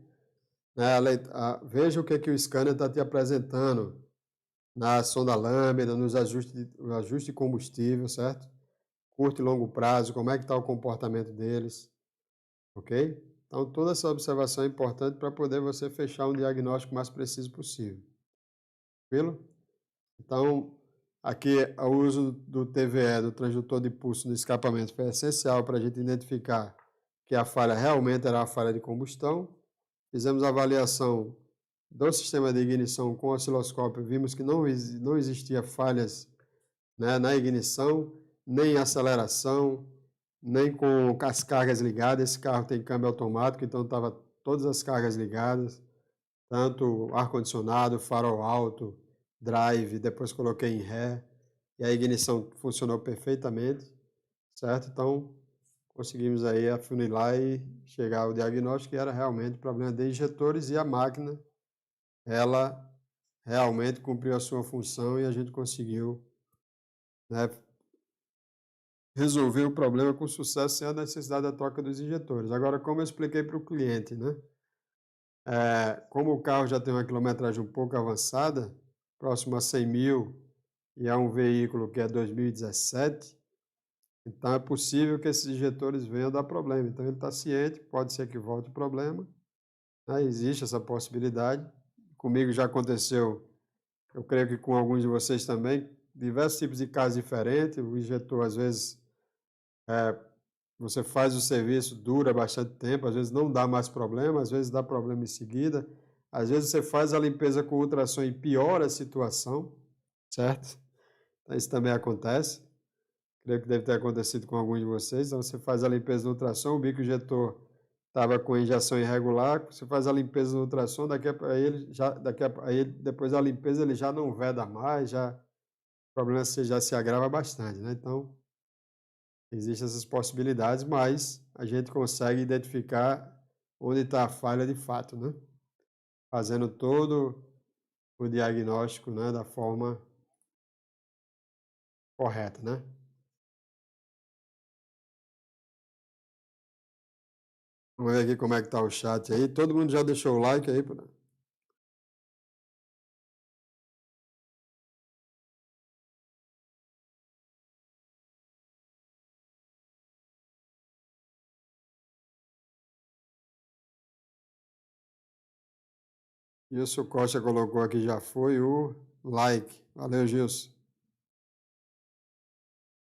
né, veja o que o scanner está te apresentando na sonda lambda, nos ajustes de combustível, certo? Curto e longo prazo, como é que está o comportamento deles, ok? Então, toda essa observação é importante para poder você fechar um diagnóstico mais preciso possível. Tranquilo? Então, aqui o uso do TVE, do transdutor de pulso no escapamento, foi essencial para a gente identificar que a falha realmente era a falha de combustão. Fizemos a avaliação do sistema de ignição com osciloscópio, vimos que não existia falhas, né, na ignição, nem em aceleração, nem com as cargas ligadas. Esse carro tem câmbio automático, então estava todas as cargas ligadas, tanto ar-condicionado, farol alto, drive, depois coloquei em ré, e a ignição funcionou perfeitamente, certo? Então, conseguimos aí afunilar e chegar ao diagnóstico que era realmente problema de injetores e a máquina, ela realmente cumpriu a sua função e a gente conseguiu, né, resolver o problema com sucesso sem a necessidade da troca dos injetores. Agora, como eu expliquei para o cliente, né? Como o carro já tem uma quilometragem um pouco avançada, próximo a 100 mil, e é um veículo que é 2017, então é possível que esses injetores venham a dar problema. Então ele está ciente, pode ser que volte o problema, né? Existe essa possibilidade. Comigo já aconteceu, eu creio que com alguns de vocês também, diversos tipos de casos diferentes. O injetor, às vezes, você faz o serviço, dura bastante tempo, às vezes não dá mais problema, às vezes dá problema em seguida. Às vezes você faz a limpeza com ultrassom e piora a situação, certo? Então, isso também acontece. Creio que deve ter acontecido com alguns de vocês. Então, você faz a limpeza no ultrassom, o bico injetor estava com injeção irregular, você faz a limpeza no ultrassom, depois da limpeza ele já não veda mais, já problema já se agrava bastante, né? Então, existem essas possibilidades, mas a gente consegue identificar onde está a falha de fato, né? Fazendo todo o diagnóstico, né, da forma correta, né? Vamos ver aqui como é que tá o chat aí. Todo mundo já deixou o like aí? Gilson Costa colocou aqui, já foi o like. Valeu, Gilson.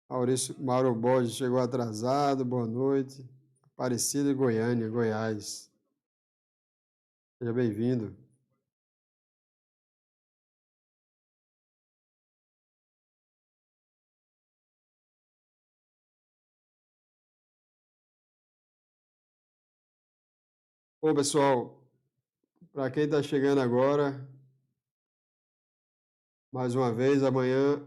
Maurício Mauro Borges chegou atrasado, boa noite. Aparecida, Goiânia, Goiás. Seja bem-vindo. Bom, pessoal, para quem está chegando agora, mais uma vez, amanhã,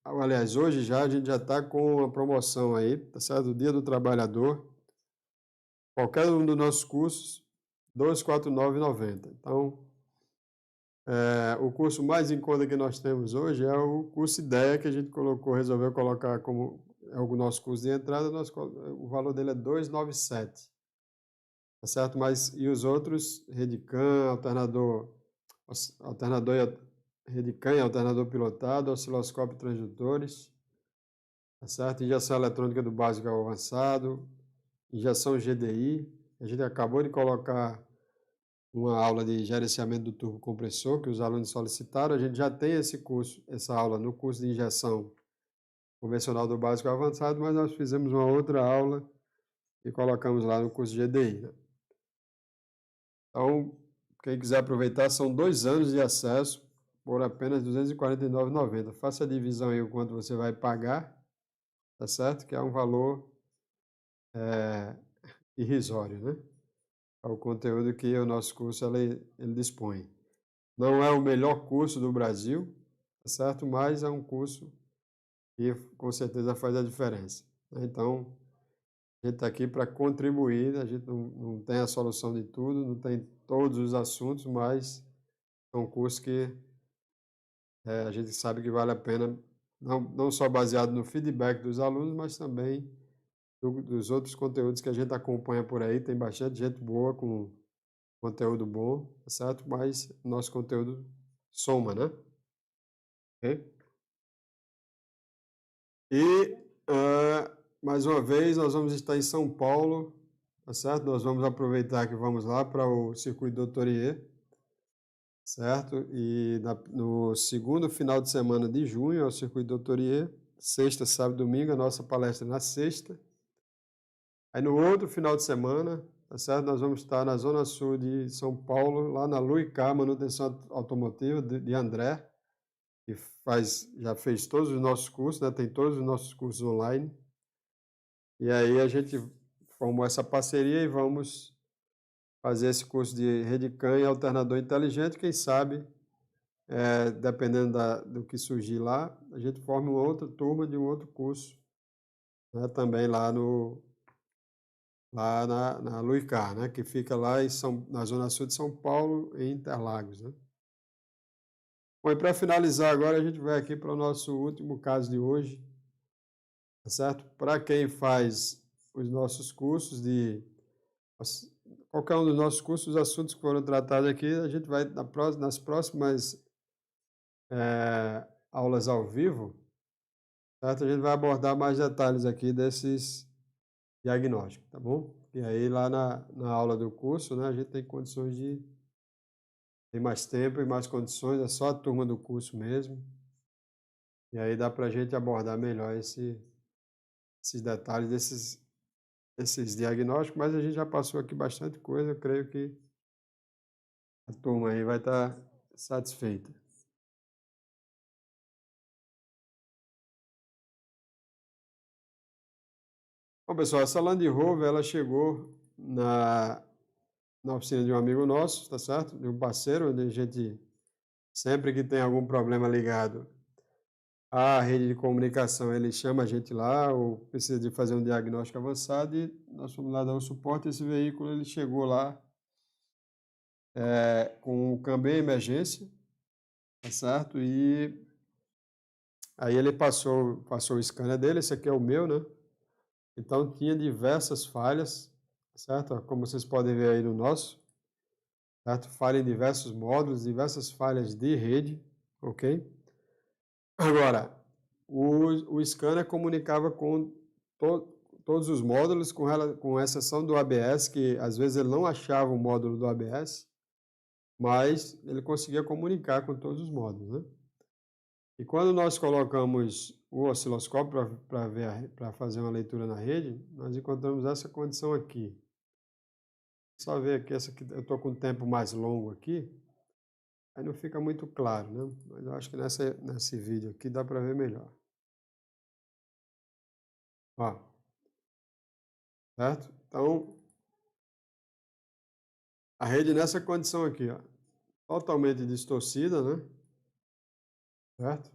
aliás, hoje já, a gente já está com uma promoção aí, tá certo? O Dia do Trabalhador. Qualquer um dos nossos cursos, R$ 249,90. Então, o curso mais em conta que nós temos hoje é o curso Ideia, que a gente resolveu colocar como é o nosso curso de entrada, o valor dele é R$ 297. Tá certo? Mas e os outros, Redicam, alternador Redicam e alternador pilotado, osciloscópio e transdutores, tá certo? Injeção eletrônica do básico ao avançado, injeção GDI. A gente acabou de colocar uma aula de gerenciamento do turbo compressor que os alunos solicitaram. A gente já tem esse curso, essa aula no curso de injeção convencional do básico ao avançado, mas nós fizemos uma outra aula e colocamos lá no curso de GDI, né? Então, quem quiser aproveitar, são 2 anos de acesso por apenas R$ 249,90. Faça a divisão aí o quanto você vai pagar, tá certo? Que é um valor irrisório, né? É o conteúdo que o nosso curso ele dispõe. Não é o melhor curso do Brasil, tá certo? Mas é um curso que com certeza faz a diferença, né? Então, a gente está aqui para contribuir, a gente não tem a solução de tudo, não tem todos os assuntos, mas é um curso que a gente sabe que vale a pena, não só baseado no feedback dos alunos, mas também dos outros conteúdos que a gente acompanha por aí. Tem bastante gente boa com conteúdo bom, tá certo? Mas nosso conteúdo soma, né? Ok? E, mais uma vez, nós vamos estar em São Paulo, tá certo? Nós vamos aproveitar que vamos lá para o Circuito Doutorier, certo? E no segundo final de semana de junho é o Circuito Doutorier, sexta, sábado e domingo, a nossa palestra na sexta. Aí no outro final de semana, tá certo? Nós vamos estar na Zona Sul de São Paulo, lá na Luicar, Manutenção Automotiva de André, que já fez todos os nossos cursos, né? Tem todos os nossos cursos online. E aí a gente formou essa parceria e vamos fazer esse curso de Redicam e alternador inteligente. Quem sabe, dependendo do que surgir lá, a gente forma uma outra turma de um outro curso, né? Também lá na Luicar, né? Que fica lá na Zona Sul de São Paulo, em Interlagos, né? Bom, e para finalizar agora, a gente vai aqui para o nosso último caso de hoje, tá certo? Para quem faz os nossos cursos qualquer um dos nossos cursos, os assuntos que foram tratados aqui, a gente vai nas próximas aulas ao vivo, certo? A gente vai abordar mais detalhes aqui desses diagnósticos, tá bom? E aí lá na aula do curso, né, a gente tem condições tem mais tempo e mais condições, é só a turma do curso mesmo. E aí dá para a gente abordar melhor esses detalhes desses diagnósticos, mas a gente já passou aqui bastante coisa, eu creio que a turma aí vai estar satisfeita. Bom, pessoal, essa Land Rover, ela chegou na oficina de um amigo nosso, tá certo? De um parceiro, onde a gente, sempre que tem algum problema ligado a rede de comunicação, ele chama a gente lá, ou precisa de fazer um diagnóstico avançado, e nós fomos lá dar um suporte. Esse veículo, ele chegou lá com o câmbio em emergência, tá certo? E aí ele passou o scanner dele, esse aqui é o meu, né? Então tinha diversas falhas, certo? Como vocês podem ver aí no nosso, certo? Falha em diversos módulos, diversas falhas de rede, ok? Agora, o scanner comunicava com to, todos os módulos, com exceção do ABS, que às vezes ele não achava o módulo do ABS, mas ele conseguia comunicar com todos os módulos, né? E quando nós colocamos o osciloscópio para fazer uma leitura na rede, nós encontramos essa condição aqui. Só ver aqui, essa aqui, eu estou com um tempo mais longo aqui, aí não fica muito claro, né? Mas eu acho que nesse vídeo aqui dá para ver melhor. Ó, certo? Então, a rede nessa condição aqui, ó, totalmente distorcida, né? Certo?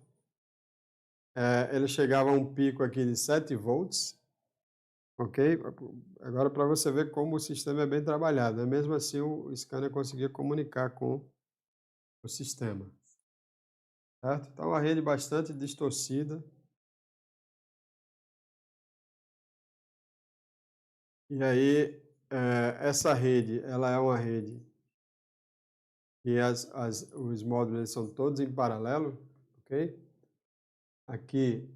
Ele chegava a um pico aqui de 7 volts, ok? Agora, para você ver como o sistema é bem trabalhado, né? Mesmo assim, o scanner conseguia comunicar com o sistema, certo? Então, a rede bastante distorcida. E aí, essa rede, ela é uma rede e os módulos eles são todos em paralelo, ok? Aqui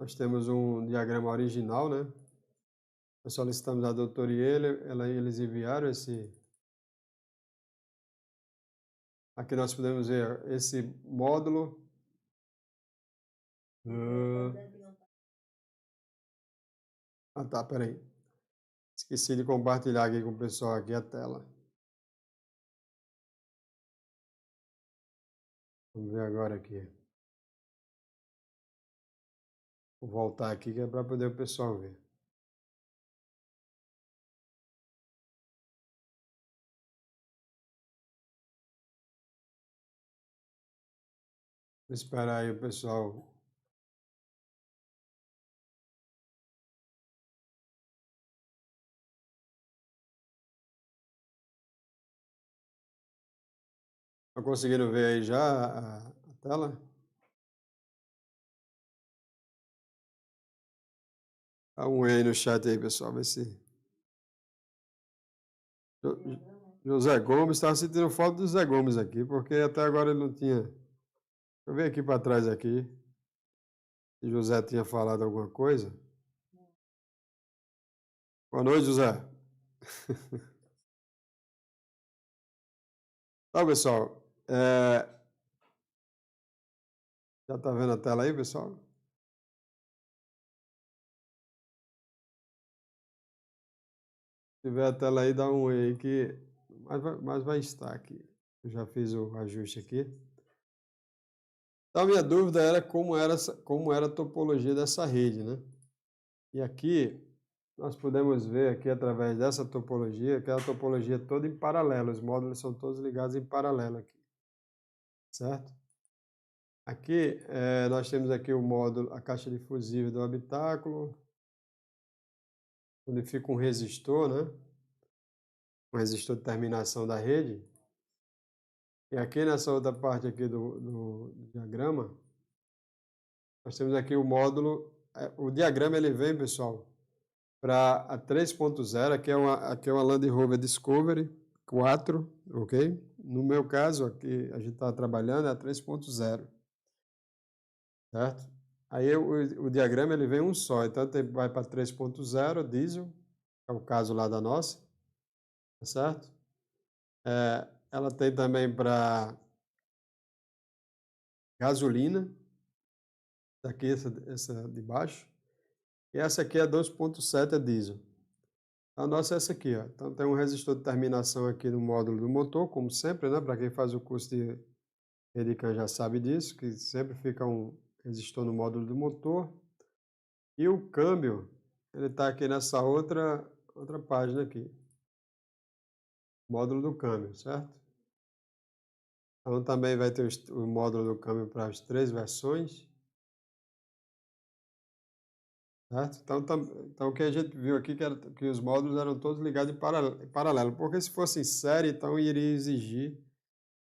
nós temos um diagrama original, né? Nós solicitamos a doutora e eles enviaram esse. Aqui nós podemos ver esse módulo. Tá, peraí. Esqueci de compartilhar aqui com o pessoal aqui a tela. Vamos ver agora aqui. Vou voltar aqui que é para poder o pessoal ver. Vou esperar aí o pessoal. Tá conseguindo ver aí já a tela? Dá um aí no chat aí, pessoal, vê se. José Gomes, estava sentindo falta do José Gomes aqui, porque até agora ele não tinha. Deixa eu ver aqui para trás aqui. Se José tinha falado alguma coisa. Boa noite, José. Tá, pessoal. Já tá vendo a tela aí, pessoal? Se tiver a tela aí, dá um oi aí que. Mas vai estar aqui. Eu já fiz o ajuste aqui. Então, a minha dúvida era como era a topologia dessa rede, né? E aqui nós podemos ver aqui através dessa topologia, que é a topologia toda em paralelo, os módulos são todos ligados em paralelo aqui, certo? Aqui nós temos aqui o módulo, a caixa de fusível do habitáculo, onde fica um resistor, né? Um resistor de terminação da rede. E aqui nessa outra parte aqui do diagrama, nós temos aqui o módulo, o diagrama ele vem, pessoal, para a 3.0, aqui é uma Land Rover Discovery 4, ok? No meu caso, aqui a gente está trabalhando é a 3.0, certo? Aí o diagrama ele vem um só, então vai para 3.0 diesel, é o caso lá da nossa, tá certo? Ela tem também para gasolina, daqui essa de baixo, e essa aqui é 2.7, é diesel. A nossa é essa aqui, ó. Então tem um resistor de terminação aqui no módulo do motor, como sempre, né? Para quem faz o curso de Edicam já sabe disso, que sempre fica um resistor no módulo do motor. E o câmbio, ele está aqui nessa outra página aqui. Módulo do câmbio, certo? Então, também vai ter o módulo do câmbio para as 3 versões. Certo? Então, o que a gente viu aqui que os módulos eram todos ligados em paralelo, porque se fosse em série, então iria exigir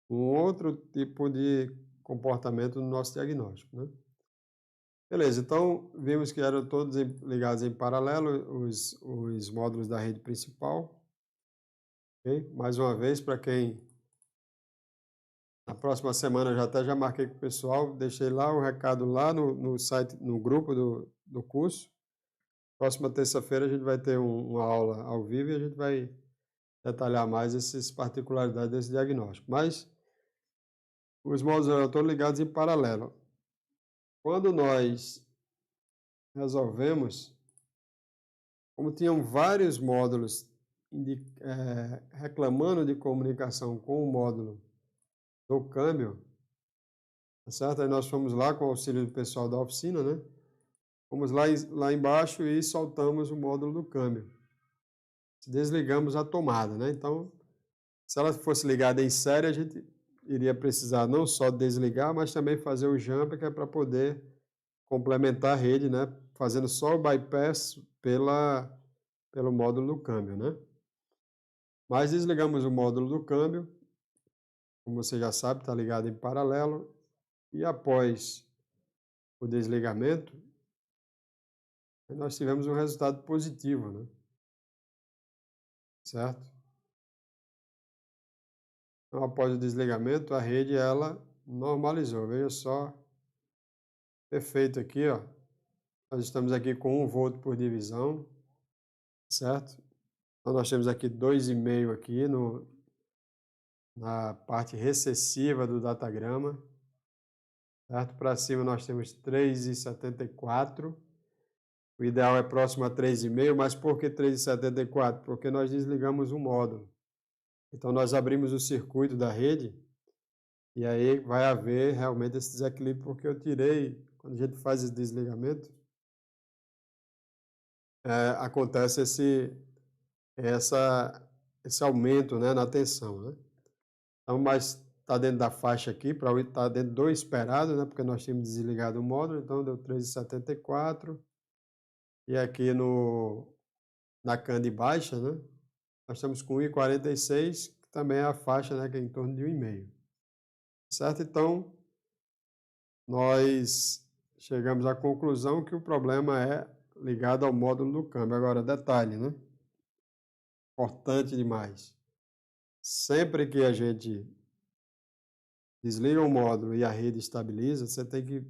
um outro tipo de comportamento no nosso diagnóstico, né? Beleza, então vimos que eram todos ligados em paralelo os módulos da rede principal. Okay? Mais uma vez, para quem na próxima semana eu já marquei com o pessoal, deixei lá o recado lá no site, no grupo do curso. Próxima terça-feira a gente vai ter uma aula ao vivo e a gente vai detalhar mais essas particularidades desse diagnóstico. Mas os módulos eram todos ligados em paralelo. Quando nós resolvemos, como tinham vários módulos reclamando de comunicação com o módulo do câmbio, tá certo? Aí nós fomos lá com o auxílio do pessoal da oficina, né? Fomos lá embaixo e soltamos o módulo do câmbio. Desligamos a tomada, né? Então, se ela fosse ligada em série, a gente iria precisar não só desligar, mas também fazer o jump, que é para poder complementar a rede, né? Fazendo só o bypass pelo módulo do câmbio, né? Mas desligamos o módulo do câmbio, como você já sabe, está ligado em paralelo, e após o desligamento, nós tivemos um resultado positivo, né? Certo? Então, após o desligamento, a rede, ela normalizou. Veja só, perfeito aqui, ó. Nós estamos aqui com 1 volt por divisão, certo? Então, nós temos aqui 2,5 aqui na parte recessiva do datagrama, certo? Para cima nós temos 3,74. O ideal é próximo a 3,5, mas por que 3,74? Porque nós desligamos um módulo. Então, nós abrimos o circuito da rede e aí vai haver realmente esse desequilíbrio, porque eu tirei, quando a gente faz esse desligamento, acontece esse aumento, né, na tensão, né? Então, mas está dentro da faixa aqui, está dentro do esperado, né, porque nós tínhamos desligado o módulo, então deu 3,74. E aqui na CAN baixa, né, nós estamos com 1,46, que também é a faixa, né, que é em torno de 1,5. Certo? Então, nós chegamos à conclusão que o problema é ligado ao módulo do câmbio. Agora, detalhe, né? Importante demais. Sempre que a gente desliga o módulo e a rede estabiliza, você tem que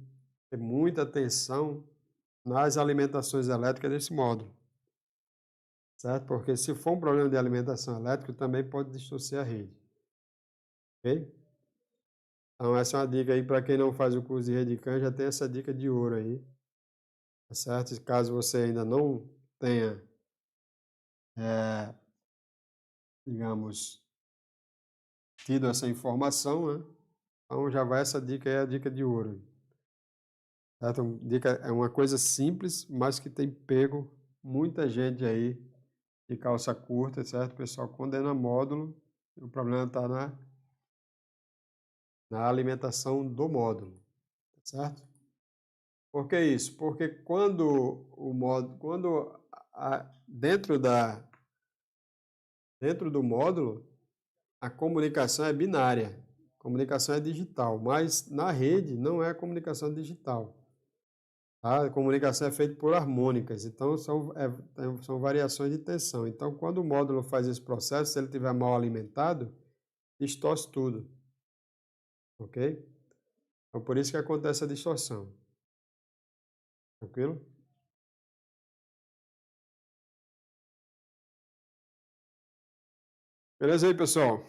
ter muita atenção nas alimentações elétricas desse módulo. Certo? Porque se for um problema de alimentação elétrica, também pode distorcer a rede. Ok? Então, essa é uma dica aí para quem não faz o curso de rede CAN, já tem essa dica de ouro aí. Tá certo? E caso você ainda não tenha, digamos, tido essa informação, né? Então já vai essa dica aí, a dica de ouro. Certo? Dica, é uma coisa simples, mas que tem pego muita gente aí de calça curta, certo? O pessoal condena módulo, e o problema está na alimentação do módulo, certo? Por que isso? Porque quando o módulo, dentro do módulo, a comunicação é binária, a comunicação é digital, mas na rede não é comunicação digital. A comunicação é feita por harmônicas, então são variações de tensão. Então, quando o módulo faz esse processo, se ele estiver mal alimentado, distorce tudo. Ok? Então, por isso que acontece a distorção. Tranquilo? Beleza aí, pessoal?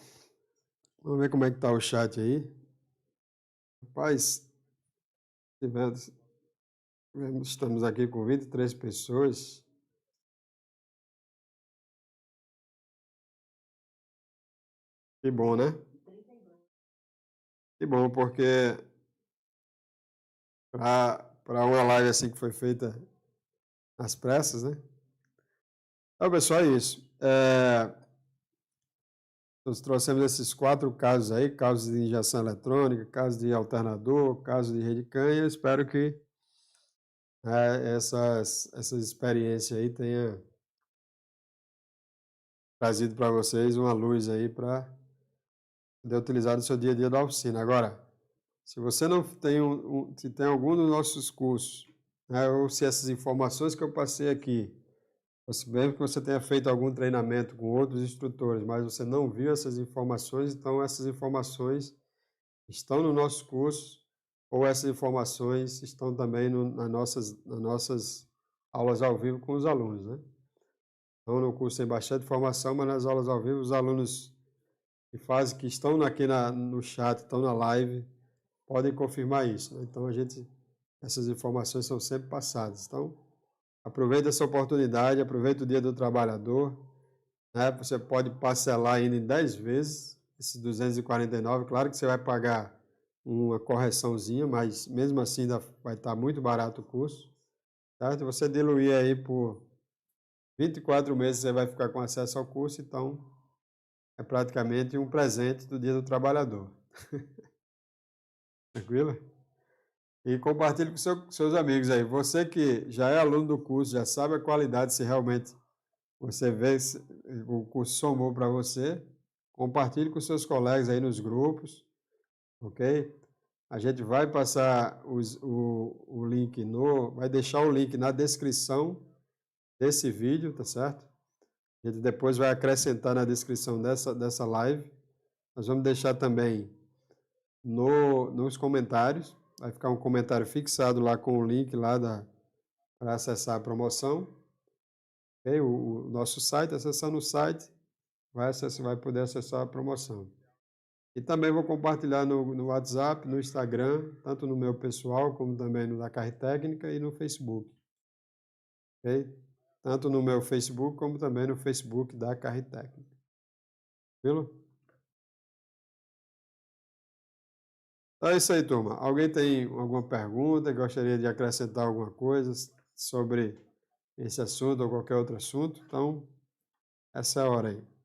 Vamos ver como é que tá o chat aí. Rapaz, estamos aqui com 23 pessoas. Que bom, né? Que bom, porque para uma live assim que foi feita às pressas, né? Então, pessoal, é isso. Nós trouxemos esses 4 casos aí, casos de injeção eletrônica, casos de alternador, casos de rede canha. Eu espero que essas experiências aí tenha trazido para vocês uma luz aí para poder utilizar no seu dia a dia da oficina. Agora, se você não tem se tem algum dos nossos cursos, né, ou se essas informações que eu passei aqui, ou se mesmo que você tenha feito algum treinamento com outros instrutores, mas você não viu essas informações, então essas informações estão no nosso curso, ou essas informações estão também nas nossas aulas ao vivo com os alunos, né? Então, no curso tem bastante informação, mas nas aulas ao vivo, os alunos que estão aqui no chat, estão na live, podem confirmar isso, né? Então, essas informações são sempre passadas. Então, aproveite essa oportunidade, aproveite o Dia do Trabalhador, né? Você pode parcelar ainda em 10 vezes, esses 249. Claro que você vai pagar uma correçãozinha, mas mesmo assim ainda vai estar muito barato o curso, certo? Você diluir aí por 24 meses, você vai ficar com acesso ao curso, então é praticamente um presente do Dia do Trabalhador. Tranquilo? E compartilhe com seus amigos aí. Você que já é aluno do curso, já sabe a qualidade, se realmente você vê se o curso somou para você, compartilhe com seus colegas aí nos grupos, ok? A gente vai passar o link vai deixar o link na descrição desse vídeo, tá certo? A gente depois vai acrescentar na descrição dessa live. Nós vamos deixar também nos comentários. Vai ficar um comentário fixado lá com o link lá para acessar a promoção. Okay? O nosso site, acessando o site, vai poder acessar a promoção. E também vou compartilhar no WhatsApp, no Instagram, tanto no meu pessoal, como também no da Carre Técnica e no Facebook. Okay? Tanto no meu Facebook, como também no Facebook da Carre Técnica. Viu? Então é isso aí, turma. Alguém tem alguma pergunta? Gostaria de acrescentar alguma coisa sobre esse assunto ou qualquer outro assunto? Então, essa é a hora aí.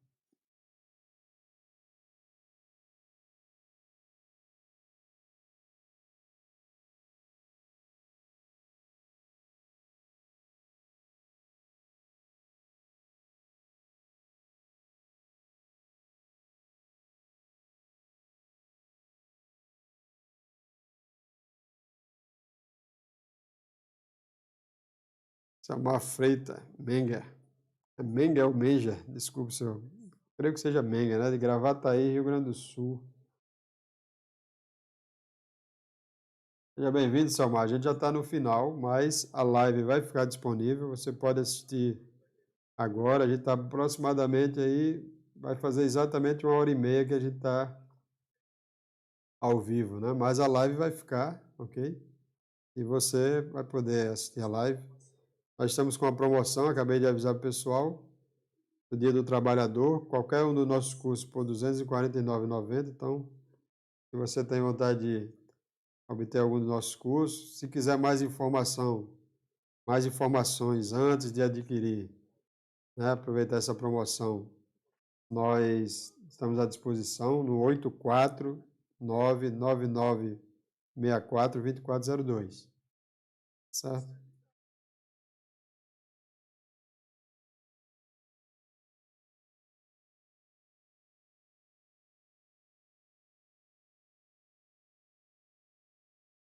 Samar Freita, Menga. É Menga ou Menja? Desculpe, senhor. Creio que seja Menga, né? De Gravataí, Rio Grande do Sul. Seja bem-vindo, Salmar. A gente já está no final, mas a live vai ficar disponível. Você pode assistir agora. A gente está aproximadamente aí, vai fazer exatamente 1h30 que a gente está ao vivo, né? Mas a live vai ficar, ok? E você vai poder assistir a live. Nós estamos com uma promoção, acabei de avisar o pessoal, do Dia do Trabalhador, qualquer um dos nossos cursos por R$ 249,90. Então, se você tem vontade de obter algum dos nossos cursos, se quiser mais informações antes de adquirir, né, aproveitar essa promoção, nós estamos à disposição no 84999642402, certo?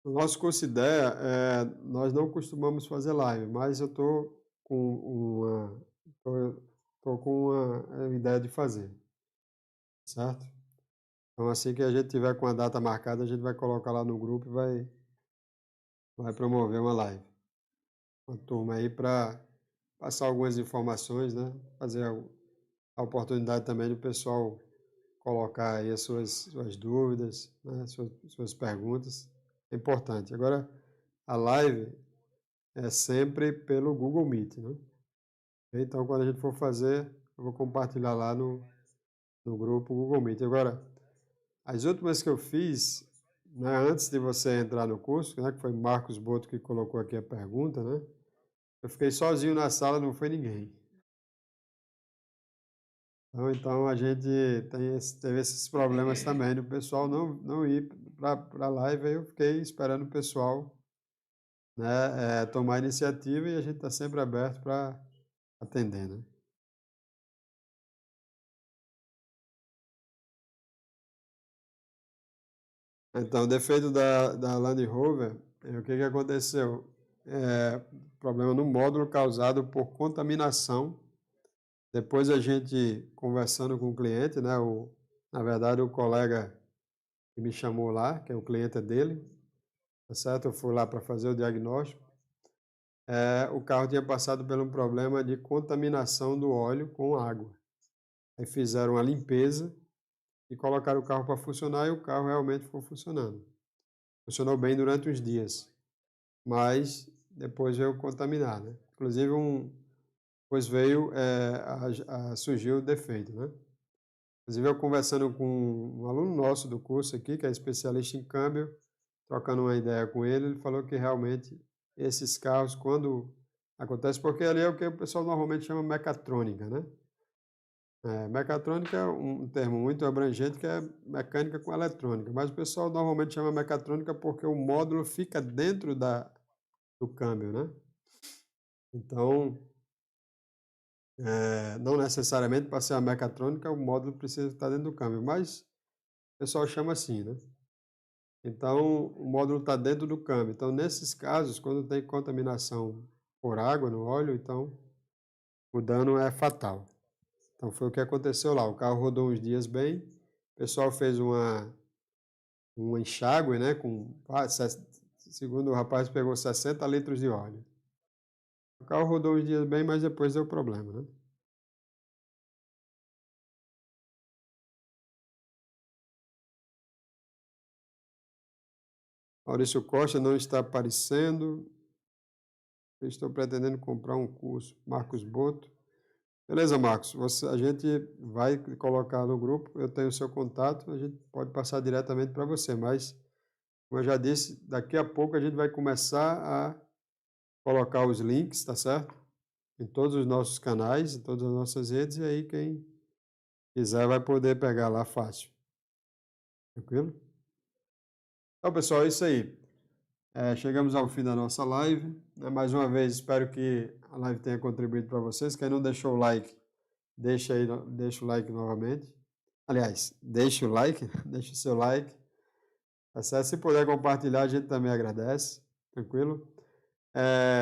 O nosso curso ideia, nós não costumamos fazer live, mas eu estou com uma ideia de fazer, certo? Então, assim que a gente tiver com a data marcada, a gente vai colocar lá no grupo e vai promover uma live. Uma turma aí para passar algumas informações, né? Fazer a oportunidade também do pessoal colocar aí as suas dúvidas, né? Suas perguntas. É importante. Agora, a live é sempre pelo Google Meet, né? Então, quando a gente for fazer, eu vou compartilhar lá no grupo Google Meet. Agora, as últimas que eu fiz, né, antes de você entrar no curso, né, que foi Marcos Boto que colocou aqui a pergunta, né? Eu fiquei sozinho na sala, não foi ninguém. Então a gente teve esses problemas também do pessoal não ir para a live, aí eu fiquei esperando o pessoal, né, tomar a iniciativa e a gente está sempre aberto para atender, né. Então, o defeito da Land Rover, o que que aconteceu? Problema no módulo causado por contaminação. Depois a gente conversando com o cliente, né, na verdade o colega que me chamou lá, que é o cliente dele, tá certo? Eu fui lá para fazer o diagnóstico. O carro tinha passado por um problema de contaminação do óleo com água. Aí fizeram a limpeza e colocaram o carro para funcionar e o carro realmente ficou funcionando. Funcionou bem durante uns dias, mas depois veio contaminar, né? Inclusive, depois veio surgiu o defeito, né? Inclusive, eu conversando com um aluno nosso do curso aqui, que é especialista em câmbio, trocando uma ideia com ele, ele falou que realmente esses carros, quando acontece, porque ali é o que o pessoal normalmente chama mecatrônica, né? Mecatrônica é um termo muito abrangente que é mecânica com eletrônica, mas o pessoal normalmente chama mecatrônica porque o módulo fica dentro do câmbio, né? Então, não necessariamente para ser a mecatrônica o módulo precisa estar dentro do câmbio, mas o pessoal chama assim, né? Então, o módulo está dentro do câmbio. Então, nesses casos, quando tem contaminação por água no óleo, então o dano é fatal. Então, foi o que aconteceu lá. O carro rodou uns dias bem, o pessoal fez um enxágue, né? Segundo o rapaz, pegou 60 litros de óleo. O carro rodou uns dias bem, mas depois deu problema, né? Maurício Costa não está aparecendo. Eu estou pretendendo comprar um curso. Marcos Boto. Beleza, Marcos. A gente vai colocar no grupo. Eu tenho o seu contato. A gente pode passar diretamente para você. Mas, como eu já disse, daqui a pouco a gente vai começar a colocar os links, tá certo? Em todos os nossos canais, em todas as nossas redes. E aí, quem quiser vai poder pegar lá fácil. Tranquilo? Então, pessoal, é isso aí. Chegamos ao fim da nossa live. Mais uma vez, espero que a live tenha contribuído para vocês. Quem não deixou o like, deixa o like novamente. Aliás, deixa o like, deixa o seu like. Tá certo? Se puder compartilhar, a gente também agradece. Tranquilo?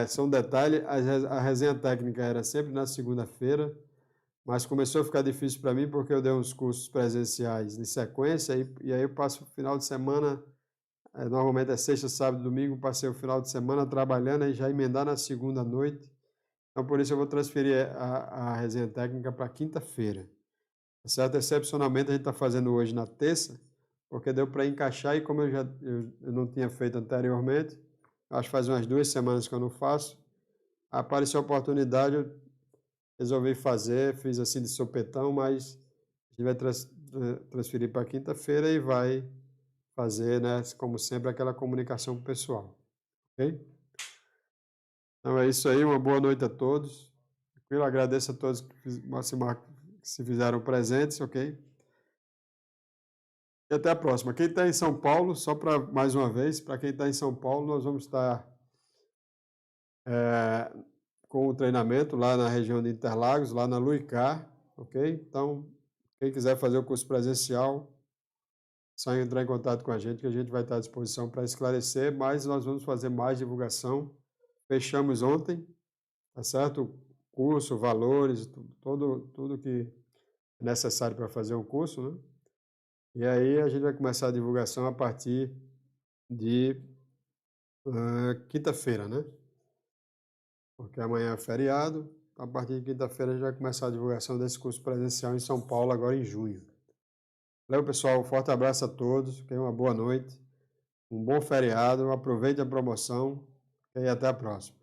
Só um detalhe, a resenha técnica era sempre na segunda-feira, mas começou a ficar difícil para mim porque eu dei uns cursos presenciais de sequência e aí eu passo o final de semana. Normalmente é sexta, sábado, domingo, passei o final de semana trabalhando e já emendar na segunda noite. Então, por isso eu vou transferir a resenha técnica para quinta-feira. Tá certo? Excepcionalmente, a gente está fazendo hoje na terça, porque deu para encaixar e como eu não tinha feito anteriormente, acho que faz umas 2 semanas que eu não faço, apareceu a oportunidade, eu resolvi fazer, fiz assim de sopetão, mas a gente vai transferir para quinta-feira e vai fazer, né, como sempre, aquela comunicação pessoal, ok? Então é isso aí, uma boa noite a todos. Tranquilo? Agradeço a todos que se fizeram presentes, ok? E até a próxima. Quem está em São Paulo, só para mais uma vez, para quem está em São Paulo, nós vamos estar é, com o treinamento lá na região de Interlagos, lá na Luicar, ok? Então, quem quiser fazer o curso presencial, só entrar em contato com a gente, que a gente vai estar à disposição para esclarecer, mas nós vamos fazer mais divulgação. Fechamos ontem, tá certo? Curso, valores, tudo que é necessário para fazer um curso, né? E aí a gente vai começar a divulgação a partir de quinta-feira, né? Porque amanhã é feriado. A partir de quinta-feira a gente vai começar a divulgação desse curso presencial em São Paulo, agora em junho. Valeu, pessoal. Um forte abraço a todos. Tenham uma boa noite. Um bom feriado. Aproveite a promoção. E até a próxima.